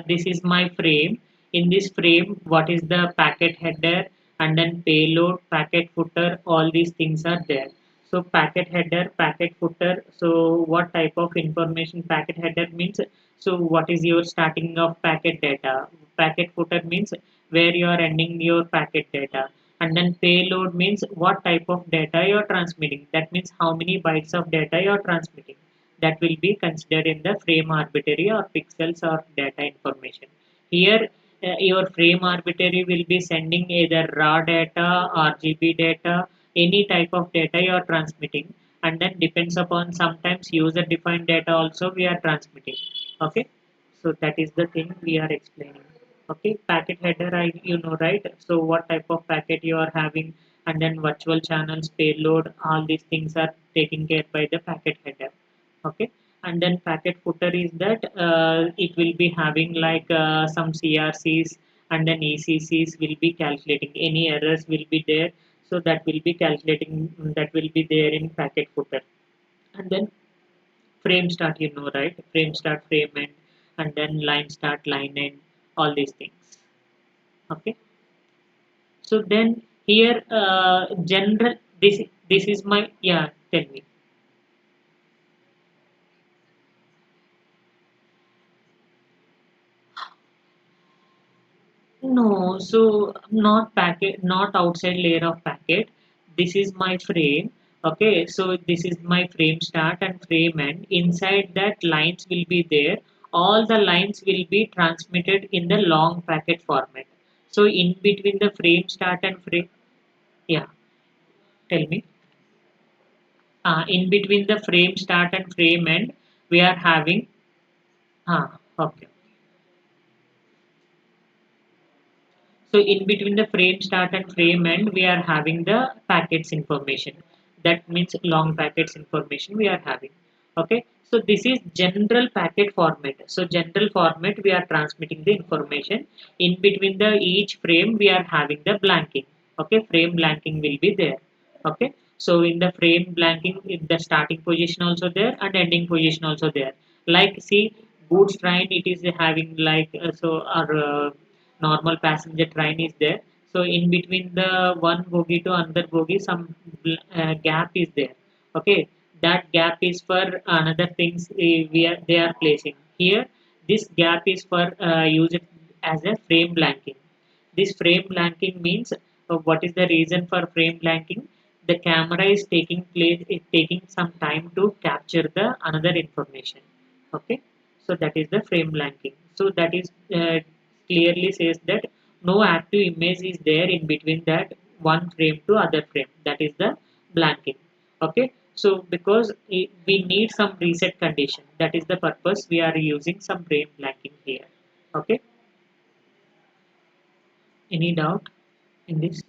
this is my frame. In this frame, what is the packet header, and then payload, packet footer, all these things are there. So packet header, packet footer. So what type of information packet header means? So what is your starting of packet data? Packet footer means where you are ending your packet data. And then payload means what type of data you are transmitting. That means how many bytes of data you are transmitting, that will be considered in the frame arbitrary or pixels or data information. Here, your frame arbitrary will be sending either raw data, RGB data, any type of data you are transmitting, and then depends upon sometimes user defined data also we are transmitting. Okay, so that is the thing we are explaining. Okay, packet header, you know, right? So what type of packet you are having, and then virtual channels, payload, all these things are taken care by the packet header. Okay, and then packet footer is that it will be having like some CRCs, and then ECCs will be calculating any errors will be there, so that will be calculating, that will be there in packet footer. And then frame start, you know, right? Frame start, frame end, and then line start, line end, all these things. Okay, so then here general, this is my, yeah, tell me. No, so not packet, not outside layer of packet. This is my frame. Okay, so this is my frame start and frame end. Inside that lines will be there. All the lines will be transmitted in the long packet format. So in between the frame start and frame, yeah, tell me. In between the frame start and frame end, we are having, okay. So in between the frame start and frame end, we are having the packets information. That means long packets information we are having. Okay. So this is general packet format. So general format, we are transmitting the information. In between the each frame, we are having the blanking. Okay. Frame blanking will be there. Okay. So in the frame blanking, in the starting position also there and ending position also there. Like see, goods train, it is having like so our normal passenger train is there. So in between the one bogie to another bogie, some gap is there. Okay, that gap is for another things we are they are placing here. This gap is for user. as a frame blanking. This frame blanking means what is the reason for frame blanking? The camera is taking some time to capture the another information. Okay, so that is the frame blanking. So that is clearly says that no active image is there in between that one frame to other frame. That is the blanking. Okay, so because we need some reset condition, that is the purpose we are using some frame blanking here. Okay, any doubt in this?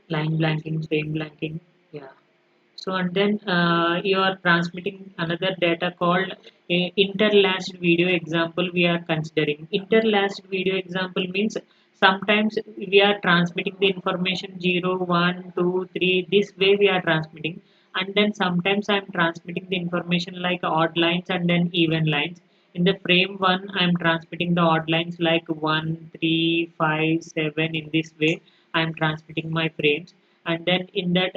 Line blanking, frame blanking, yeah. So and then you are transmitting another data called interlaced video example we are considering. Interlaced video example means sometimes we are transmitting the information 0, 1, 2, 3, this way we are transmitting, and then sometimes I am transmitting the information like odd lines and then even lines. In the frame 1 I am transmitting the odd lines like 1, 3, 5, 7. In this way I am transmitting my frames, and then in that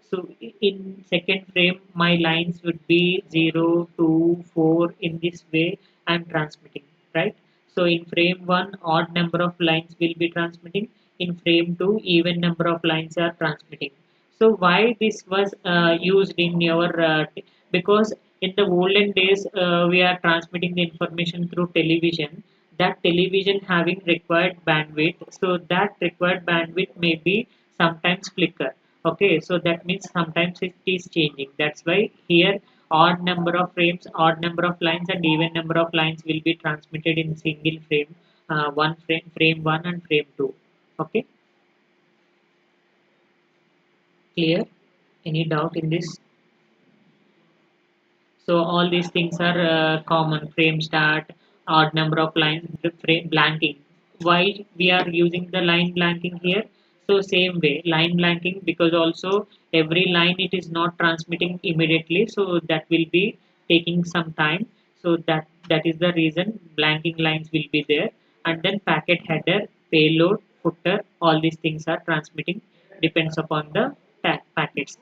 so in second frame, my lines would be 0, 2, 4. In this way, I'm transmitting, right? So in frame 1, odd number of lines will be transmitting. In frame 2, even number of lines are transmitting. So why this was used in your, because in the olden days, we are transmitting the information through television. That television having required bandwidth, so that required bandwidth may be sometimes flicker. Okay, so that means sometimes it is changing. That's why here odd number of frames, odd number of lines, and even number of lines will be transmitted in single frame, one frame, frame one and frame two. Okay, clear? Any doubt in this? So all these things are common. Frame start, odd number of lines, the frame blanking. Why we are using the line blanking here? So same way, line blanking, because also every line it is not transmitting immediately, so that will be taking some time. So that is the reason blanking lines will be there. And then packet header, payload, footer, all these things are transmitting depends upon the packets.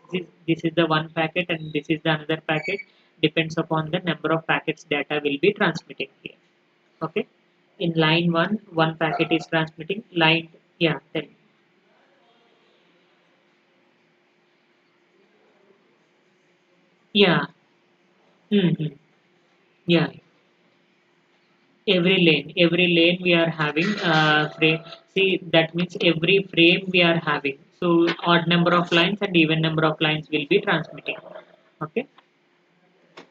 This is the one packet and this is the another packet, depends upon the number of packets data will be transmitting here. Okay, in line 1 one packet is transmitting, line, yeah, tell me. Yeah. Hmm. Yeah, every lane we are having frame. See, that means every frame we are having, so odd number of lines and even number of lines will be transmitting. Okay,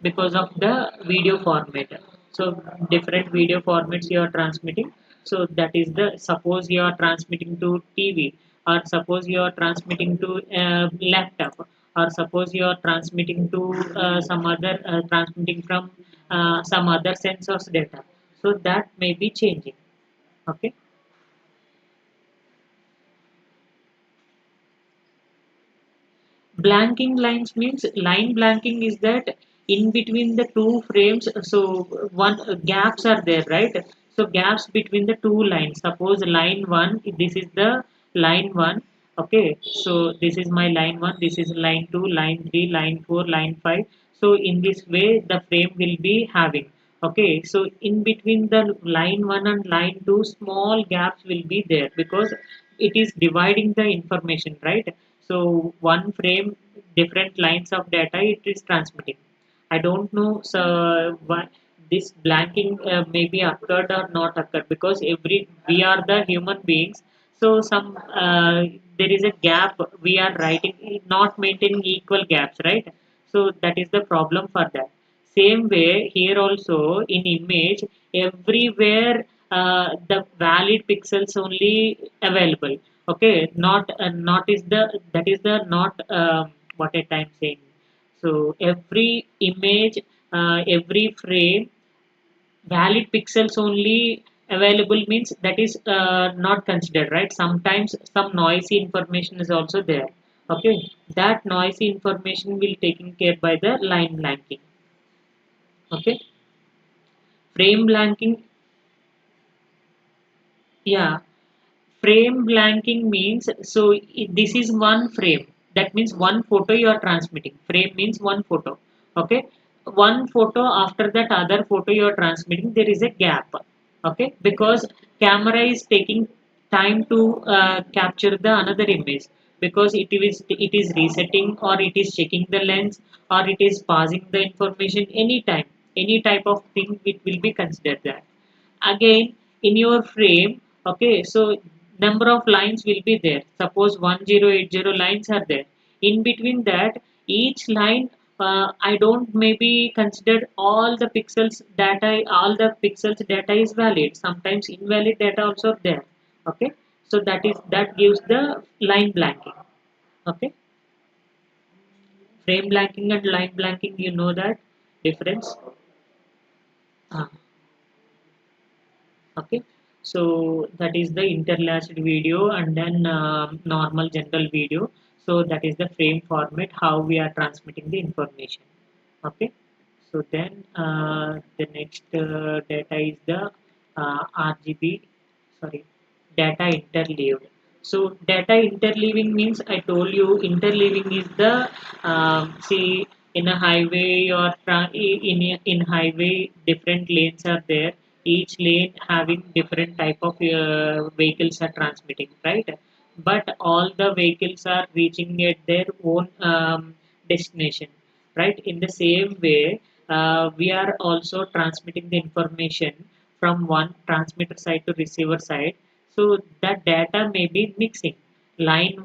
because of the video format. So different video formats you are transmitting. So that is the, suppose you are transmitting to TV, or suppose you are transmitting to laptop, or suppose you are transmitting to some other transmitting from some other sensors data, so that may be changing. Okay, blanking lines means line blanking is that in between the two frames, so one gaps are there, right? So gaps between the two lines. Suppose line 1, this is the line 1. Okay, so this is my line 1, this is line 2, line 3, line 4, line 5. So in this way the frame will be having. Okay, so in between the line 1 and line 2, small gaps will be there because it is dividing the information, right? So one frame, different lines of data it is transmitting. I don't know, so why this blanking may be occurred or not occurred, because every we are the human beings. So some there is a gap we are writing, not maintaining equal gaps, right? So that is the problem for that. Same way here also in image, everywhere the valid pixels only available. Okay, not is the, that is the not what a time saying. So every image, every frame, valid pixels only available means that is not considered, right? Sometimes some noisy information is also there. Okay, that noisy information will taken care by the line blanking. Okay, frame blanking, yeah, frame blanking means, so this is one frame, that means one photo you are transmitting. Frame means one photo. Okay, one photo after that other photo you are transmitting, there is a gap. Okay, because camera is taking time to capture the another image, because it is resetting, or it is checking the lens, or it is passing the information anytime, any type of thing it will be considered that. Again, in your frame, okay, so number of lines will be there. Suppose 1080 lines are there. In between that, each line, I don't maybe consider all the pixels data, all the pixels data is valid. Sometimes invalid data also there. Okay, so that gives the line blanking. Okay, frame blanking and line blanking, you know that difference. Ah, okay, so that is the interlaced video, and then normal general video. So that is the frame format, how we are transmitting the information. Okay, so then the next data is the RGB, sorry, data interleaved. So data interleaving means, I told you, interleaving is the see, in a highway or in highway, different lanes are there. Each lane having different type of vehicles are transmitting, right? But all the vehicles are reaching at their own destination, right? In the same way, we are also transmitting the information from one transmitter side to receiver side. So that data may be mixing. Line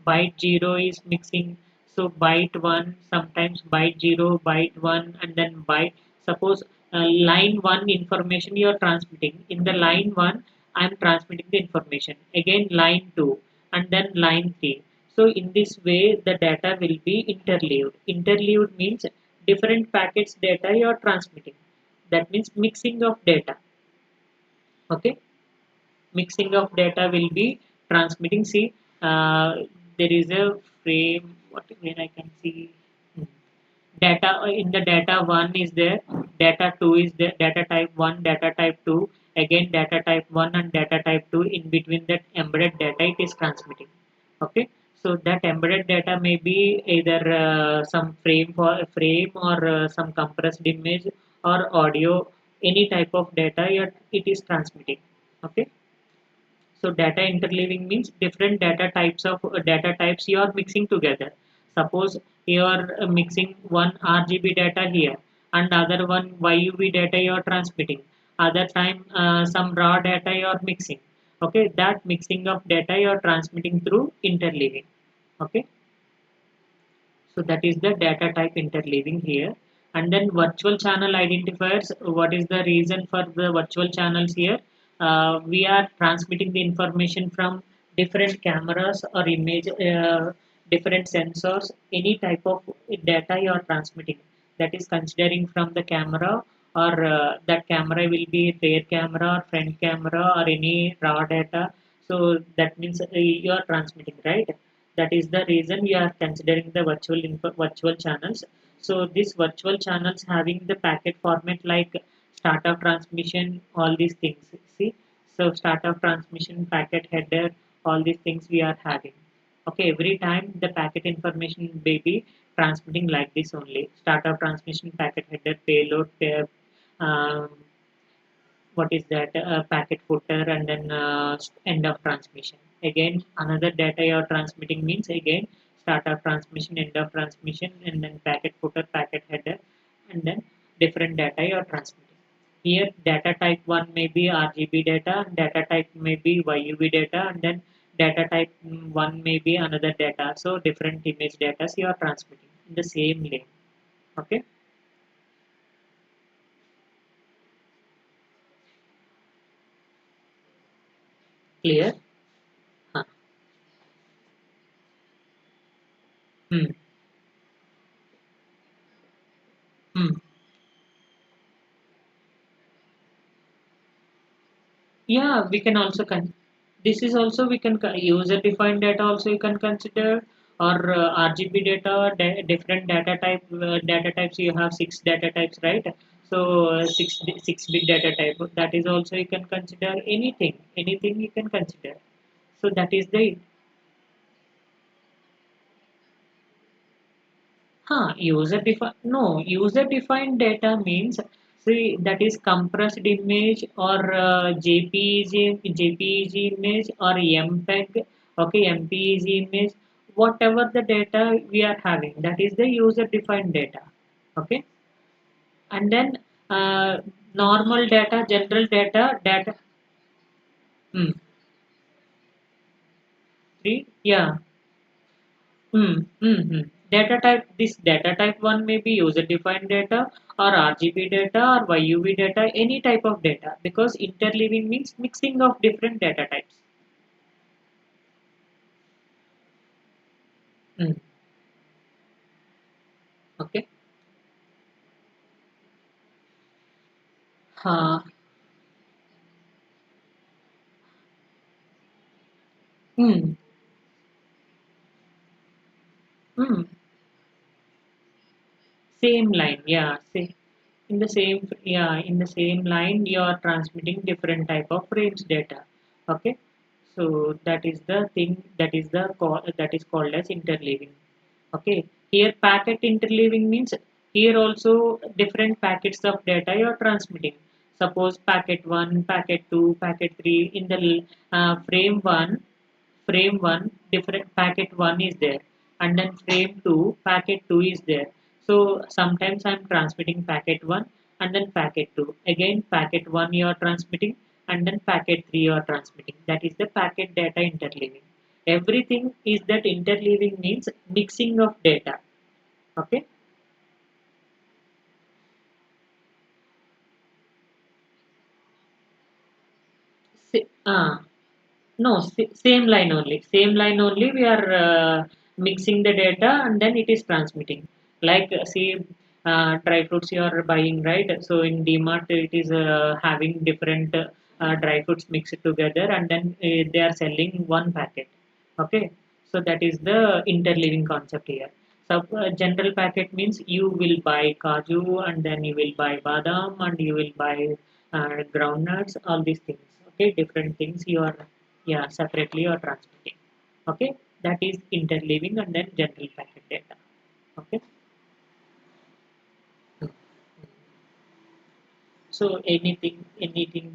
byte 0 is mixing. So byte 1, sometimes byte 0, byte 1, and then byte. Suppose line 1 information you are transmitting. In the line 1, I am transmitting the information. Again line 2, and then line 3. So in this way, the data will be interleaved. Interleaved means different packets data you are transmitting. That means mixing of data. Okay, mixing of data will be transmitting. See, there is a frame. What where I can see. Hmm. Data in the data 1 is there, data 2 is there, data type 1, data type 2, again data type 1 and data type 2. In between that embedded data it is transmitting. Okay, so that embedded data may be either some frame, or some compressed image, or audio, any type of data it is transmitting. Okay, so data interleaving means different data types you are mixing together. Suppose you are mixing one RGB data here, and other one YUV data you are transmitting. Other time some raw data you are mixing. Okay, that mixing of data you are transmitting through interleaving. Okay, so that is the data type interleaving here. And then virtual channel identifiers. What is the reason for the virtual channels here? We are transmitting the information from different cameras or image, different sensors, any type of data you are transmitting. That is considering from the camera, or that camera will be rear camera or front camera or any raw data. So that means you are transmitting, right? That is the reason we are considering the virtual channels. So these virtual channels having the packet format like start of transmission, all these things. See, so start of transmission, packet header, all these things we are having. Okay, every time the packet information may be transmitting like this only. Start of transmission, packet header, payload, um, what is that, packet footer, and then end of transmission. Again another data you are transmitting means, again start of transmission, end of transmission, and then packet footer, packet header, and then different data you are transmitting. Here data type 1 may be RGB data, data type may be YUV data, and then data type 1 may be another data. So different image data you are transmitting in the same lane. Okay, clear. Huh. Hmm. Hmm. Yeah, we can also this is also we can user defined data also you can consider, or RGB data, different data types. You have six data types, right? So six big data type, that is also you can consider. Anything you can consider. So that is the User defined data means, see, that is compressed image or JPEG image or MPEG, okay, MPEG image, whatever the data we are having, that is the user defined data, okay. And then normal data, general data. Hmm. Three, yeah. Data type, this data type one may be user defined data or RGB data or YUV data, any type of data, because interleaving means mixing of different data types. Hmm. Okay. Uh, hmm. Hmm. Same line, yeah. Say in the same line you are transmitting different type of range data. Okay, so that is the thing, that is called as interleaving. Okay, here packet interleaving means here also different packets of data you are transmitting. Suppose packet 1, packet 2, packet 3 in the frame 1, different packet 1 is there, and then frame 2 packet 2 is there. So sometimes I'm transmitting packet 1 and then packet 2, again packet 1 you are transmitting, and then packet 3 you are transmitting. That is the packet data interleaving. Everything is that interleaving means mixing of data. Okay. Si- ah, No, same line only. Same line only. We are mixing the data and then it is transmitting. Like, see, dry fruits you are buying, right? So in DMart, it is having different dry fruits mixed together, and then they are selling one packet. Okay, so that is the interleaving concept here. So general packet means you will buy kaju, and then you will buy badam, and you will buy groundnuts, all these things. Okay, different things you are, yeah, separately or transmitting. Okay, that is interleaving and then general packet data. Okay. So anything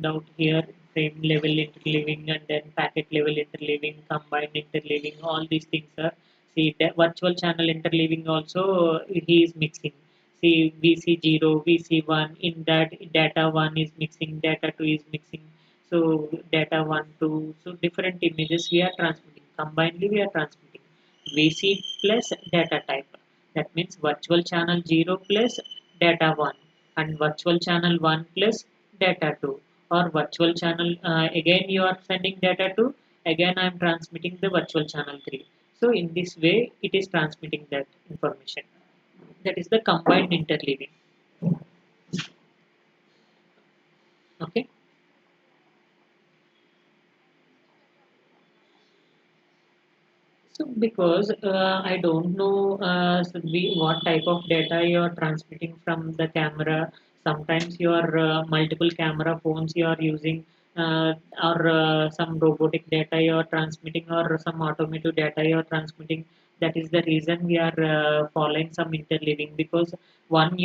doubt here? Frame level interleaving and then packet level interleaving, combined interleaving, all these things are, see, the virtual channel interleaving also he is mixing. See, VC0, VC1, in that data 1 is mixing, data 2 is mixing. So data 1, 2, so different images we are transmitting. Combinedly we are transmitting. VC plus data type. That means virtual channel 0 plus data 1, and virtual channel 1 plus data 2, or virtual channel again you are sending data 2, again I am transmitting the virtual channel 3. So in this way it is transmitting that information. That is the combined interleaving. Okay. So because I don't know what type of data you are transmitting from the camera. Sometimes your multiple camera phones you are using, or some robotic data you are transmitting, or some automotive data you are transmitting. That is the reason we are following some interleaving, because one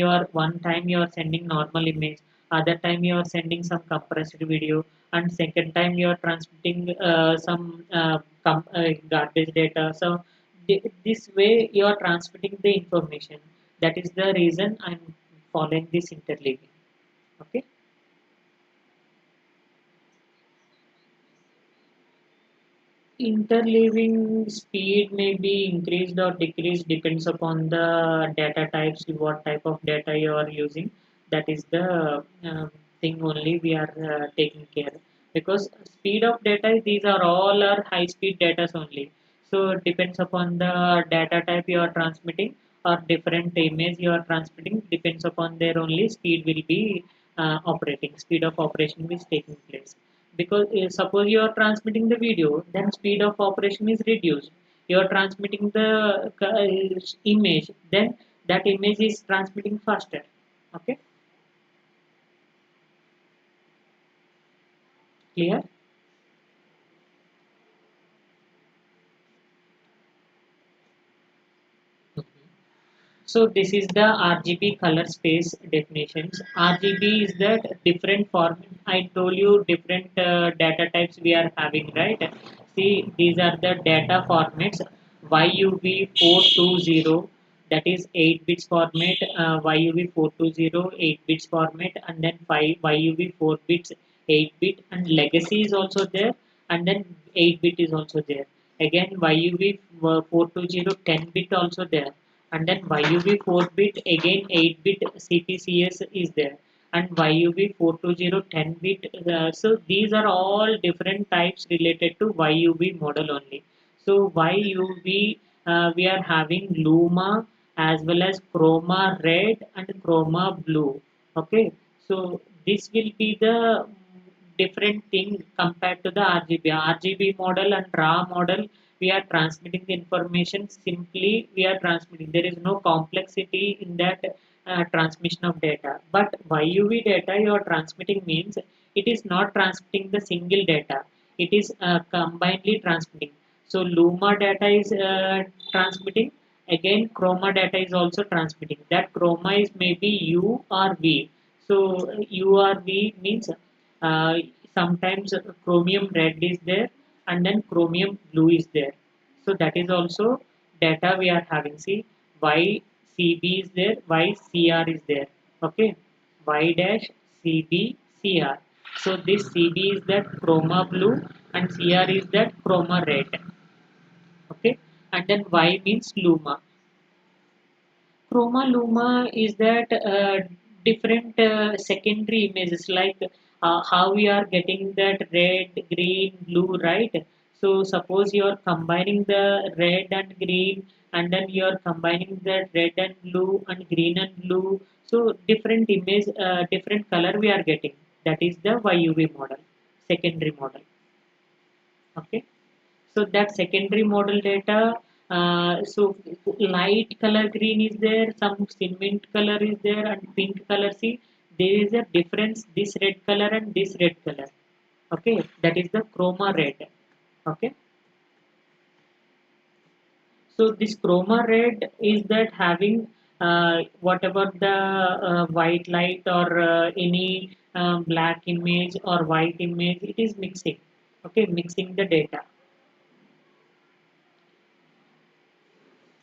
time you are sending normal image, other time you are sending some compressed video, and second time you are transmitting some garbage data. So this way you are transmitting the information. That is the reason I'm following this interleaving. Okay. Interleaving speed may be increased or decreased, depends upon the data types, what type of data you are using. That is the thing only we are taking care. Because speed of data, these are all are high speed data only. So it depends upon the data type you are transmitting, or different image you are transmitting, depends upon their only speed will be operating. Speed of operation is taking place, because suppose you are transmitting the video, then speed of operation is reduced. You are transmitting the image, then that image is transmitting faster. Okay. Clear. So this is the RGB color space definitions. RGB is that different form. I told you different data types we are having, right? See, these are the data formats. YUV420, that is 8 bits format. YUV420 8 bits format, and then 5 YUV 4 bits 8 bit, and legacy is also there, and then 8 bit is also there. Again YUV420 10 bit also there, and then YUV 4 bit again 8 bit CPCS is there, and YUV 420 10 bit. So these are all different types related to YUV model only. So YUV, we are having Luma as well as chroma red and chroma blue. Okay, so this will be the different thing compared to the RGB. RGB model and RAW model, we are transmitting the information simply. We are transmitting. There is no complexity in that transmission of data. But YUV data you are transmitting means it is not transmitting the single data. It is combinedly transmitting. So Luma data is transmitting. Again, chroma data is also transmitting. That chroma is maybe U or V. So U or V means uh, sometimes chromium red is there, and then chromium blue is there. So that is also data we are having. See, YCB is there, YCR is there. Okay, Y dash CB CR. So this CB is that chroma blue and CR is that chroma red. Okay, and then Y means Luma. Chroma Luma is that different secondary images, like how we are getting that red, green, blue, right? So suppose you are combining the red and green, and then you are combining that red and blue and green and blue. So different image, different color we are getting. That is the YUV model, secondary model. Okay. So that secondary model data, so light color green is there, some cement color is there, and pink color. See, there is a difference. This red color and this red color. Okay, that is the chroma red. Okay, so this chroma red is that having whatever the white light or any black image or white image, it is mixing. Okay, mixing the data.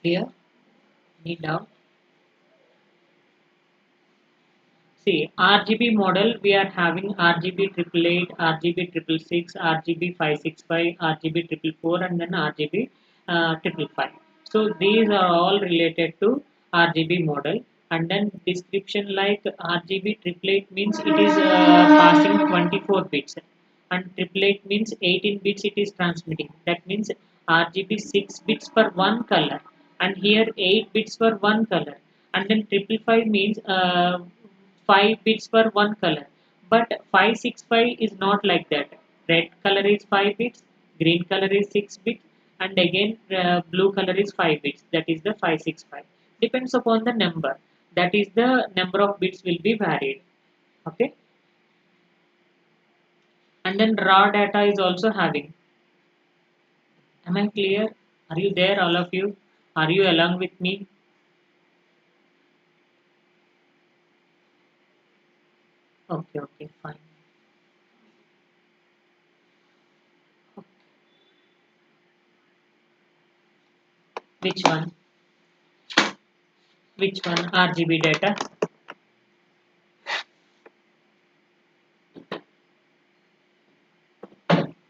Clear? Need doubt? See, RGB model, we are having RGB 888, RGB 666, RGB 565, RGB 444, and then RGB 555. So these are all related to RGB model. And then description like RGB 888 means it is passing 24 bits, and 888 means 18 bits it is transmitting. That means RGB 6 bits per one color, and here 8 bits for one color, and then 555 means 5 bits per one color. But 565 is not like that. Red color is 5 bits, green color is 6 bits, and again blue color is 5 bits. That is the 565. Depends upon the number. That is the number of bits will be varied. Okay. And then raw data is also having. Am I clear? Are you there, all of you? Are you along with me? Okay, okay, fine. Which one? Which one? RGB data.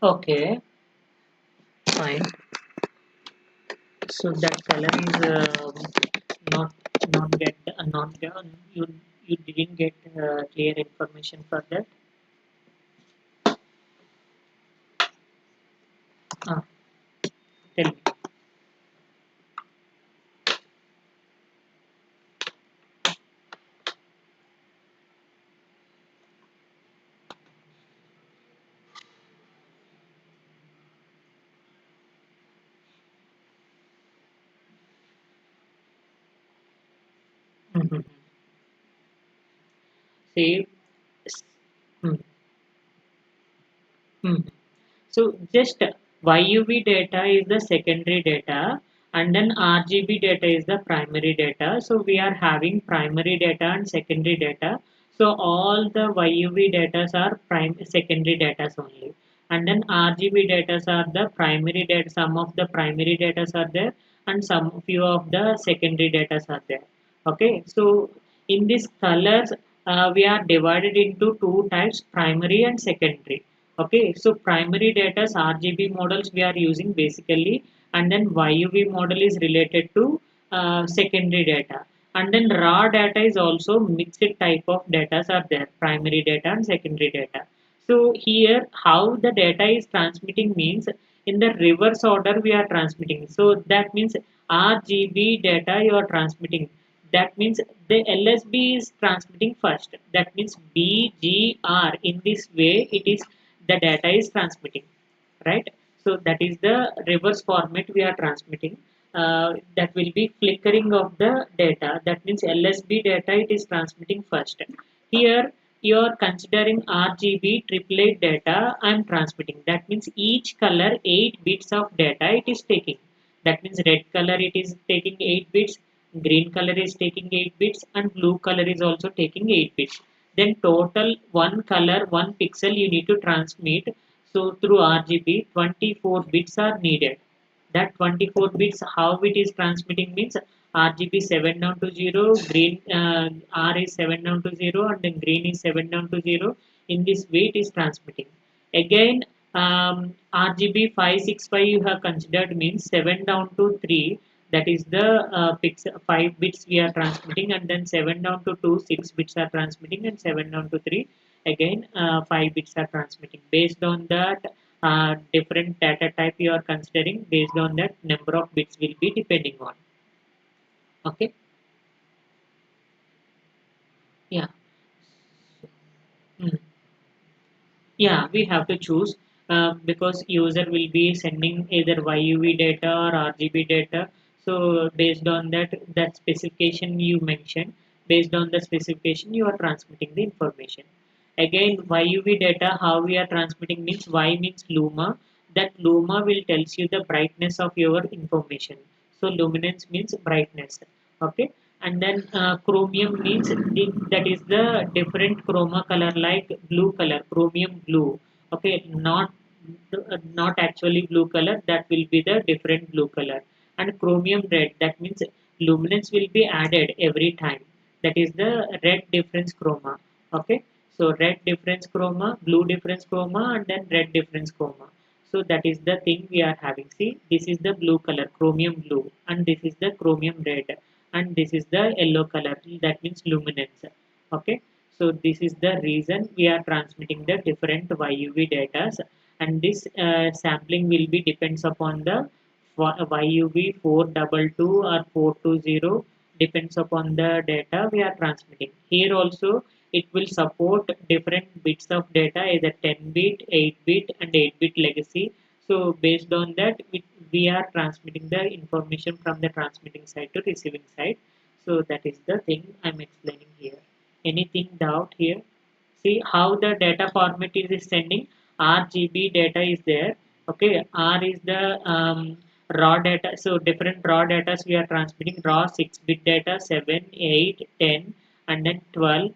Okay, fine. So that color is not not you you didn't get clear information for that. Ah, tell me. Mhm. Say, hmm, hmm. So just YUV data is the secondary data, and then RGB data is the primary data. So we are having primary data and secondary data. So all the YUV data are secondary data only, and then RGB data are the primary data. Some of the primary data are there, and some few of the secondary data are there. Okay, so in these colors, we are divided into two types: primary and secondary. Okay, so primary data RGB models we are using basically, and then YUV model is related to secondary data, and then raw data is also mixed type of data are there, primary data and secondary data. So here how the data is transmitting means in the reverse order we are transmitting. So that means RGB data you are transmitting. That means the LSB is transmitting first. That means BGR. In this way, it is the data is transmitting, right? So that is the reverse format we are transmitting. That will be flickering of the data. That means LSB data it is transmitting first. Here you are considering RGB triplet data I am transmitting. That means each color 8 bits of data it is taking. That means red color it is taking 8 bits, green color is taking 8 bits, and blue color is also taking 8 bits. Then total one color, one pixel you need to transmit. So through RGB, 24 bits are needed. That 24 bits, how it is transmitting means RGB 7 down to 0, green R is 7 down to 0, and then green is 7 down to 0. In this way, it is transmitting. Again, RGB 565 you have considered means 7 down to 3. That is the 5 bits we are transmitting, and then 7 down to 2, 6 bits are transmitting, and 7 down to 3, again 5 bits are transmitting. Based on that, different data type you are considering, based on that number of bits will be depending on. Okay, yeah. Mm. Yeah, we have to choose because user will be sending either YUV data or RGB data. So based on that specification you mentioned, based on the specification you are transmitting the information. Again, YUV data, how we are transmitting means Y means luma. That luma will tells you the brightness of your information. So luminance means brightness. Okay, and then chromium means that is the different chroma color like blue color, chromium blue. Okay, not actually blue color, that will be the different blue color. And chromium red, that means luminance will be added every time. That is the red difference chroma. Okay, so red difference chroma, blue difference chroma, and then red difference chroma. So that is the thing we are having. See, this is the blue color, chromium blue, and this is the chromium red, and this is the yellow color, that means luminance. Okay, so this is the reason we are transmitting the different YUV data, and this sampling will be depends upon the YUV 422 or 420, depends upon the data we are transmitting. Here also it will support different bits of data, either 10 bit, 8 bit, and 8 bit legacy. So based on that, we are transmitting the information from the transmitting side to receiving side. So that is the thing I'm explaining here. Anything doubt here? See how the data format is sending. RGB data is there. Okay, R is the raw data. So different raw data we are transmitting. Raw 6-bit data, 7, 8, 10, and then 12.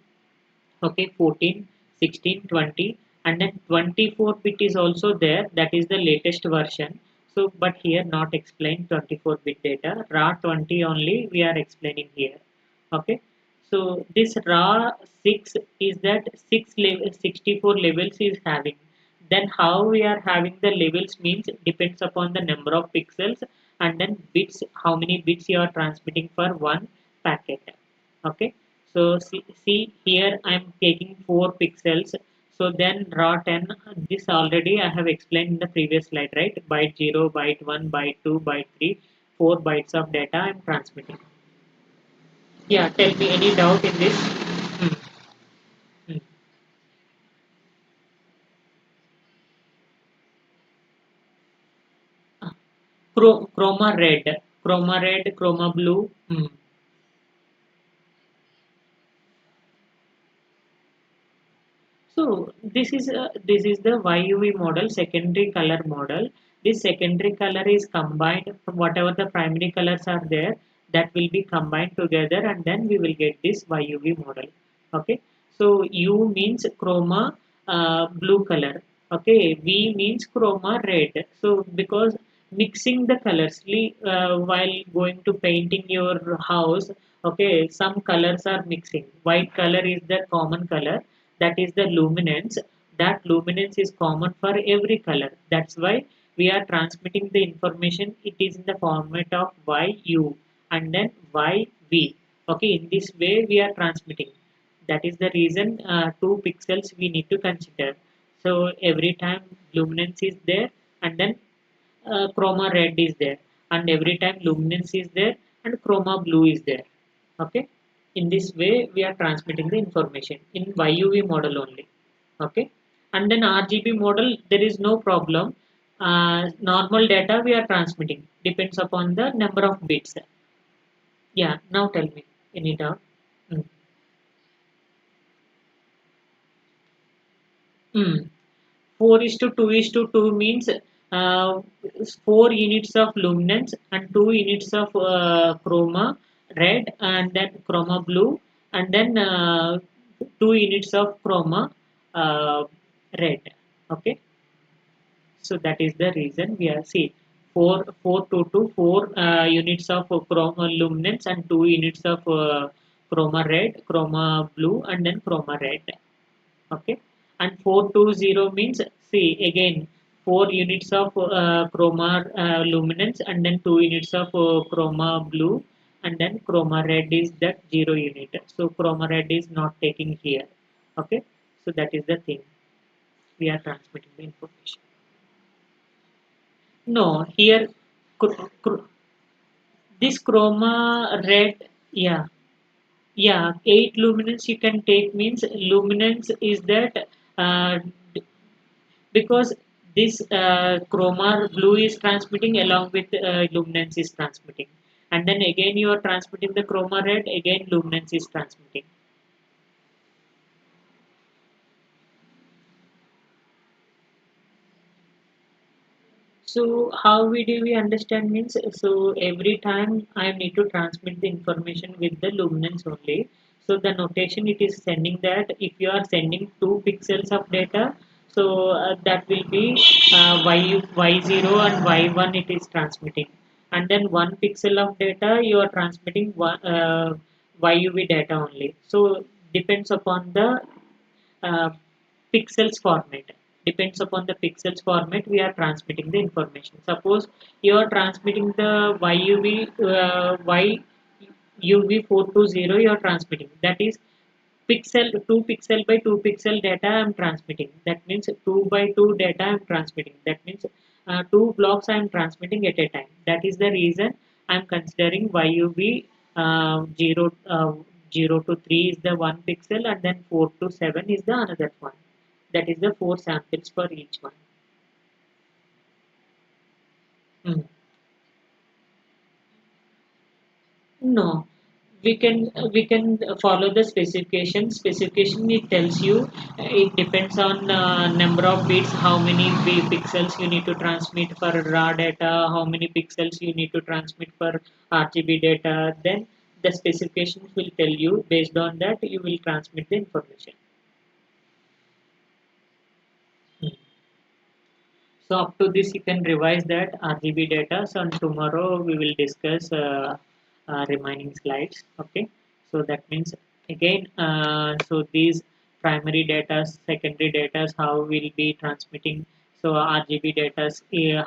Okay, 14, 16, 20, and then 24 bit is also there. That is the latest version. So but here not explained 24 bit data, raw 20 only we are explaining here. Okay, so this raw 6 is that 64 levels is having. Then how we are having the levels means depends upon the number of pixels, and then bits, how many bits you are transmitting for one packet. Okay, so see here I'm taking 4 pixels. So then raw 10, this already I have explained in the previous slide, right? Byte 0, byte 1, byte 2, byte 3, 4 bytes of data I'm transmitting. Yeah, tell me any doubt in this? Hmm, hmm. Ah, chroma red, chroma red, chroma blue. Hmm. So this is the YUV model, secondary color model. this secondary color is combined from whatever the primary colors are there, that will be combined together, and then we will get this YUV model. Okay, so U means chroma blue color. Okay, V means chroma red. So because mixing the colors while going to painting your house, okay, some colors are mixing. White color is the common color, that is the luminance. That luminance is common for every color. That's why we are transmitting the information. It is in the format of YU and then YV. Okay, in this way we are transmitting. That is the reason 2 pixels we need to consider. So every time luminance is there, and then chroma red is there, and every time luminance is there and chroma blue is there. Okay, in this way we are transmitting the information in YUV model only. Okay, and then RGB model, there is no problem. Normal data we are transmitting, depends upon the number of bits. Yeah, now tell me, any doubt? Mm. Mm. 4 is to 2 is to 2 means 4 units of luminance and 2 units of chroma red, and then chroma blue, and then 2 units of chroma uh, red. Okay, so that is the reason we are see 4 units of chroma luminance and 2 units of chroma red, chroma blue, and then chroma red. Okay, and 420 means, see again, 4 units of chroma luminance, and then 2 units of chroma blue, and then chroma red is that 0 unit, so chroma red is not taking here. Okay, so that is the thing we are transmitting the information. No, here this chroma red, yeah, yeah, 8 luminance you can take means luminance is that uh, because this chroma blue is transmitting along with luminance is transmitting, and then again you are transmitting the chroma red, again luminance is transmitting. So how do we understand means, so every time I need to transmit the information with the luminance only. So the notation it is sending that if you are sending 2 pixels of data, so that will be y0 and y1 it is transmitting, and then 1 pixel of data you are transmitting YUV data only. So depends upon the uh, pixels format. Depends upon the pixels format we are transmitting the information. Suppose you are transmitting the YUV420 you are transmitting, that is pixel 2 pixel by 2 pixel data I am transmitting, that means 2 by 2 data I am transmitting, that means 2 blocks I am transmitting at a time. That is the reason I am considering YUV 0 0 to 3 is the 1 pixel, and then 4 to 7 is the another one, that is the 4 samples for each one. Hmm. No, we can follow the specification. Specification it tells you it depends on number of bits, how many pixels you need to transmit for raw data, how many pixels you need to transmit for RGB data. Then the specifications will tell you, based on that you will transmit the information. Hmm. So up to this you can revise that RGB data. So on tomorrow we will discuss remaining slides. Okay. So that means again, so these primary data, secondary data, how we'll be transmitting. So RGB data,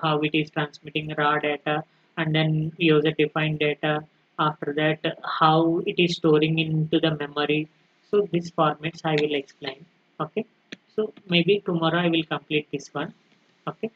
how it is transmitting raw data, and then user defined data. After that, how it is storing into the memory. So these formats I will explain. Okay. So maybe tomorrow I will complete this one. Okay.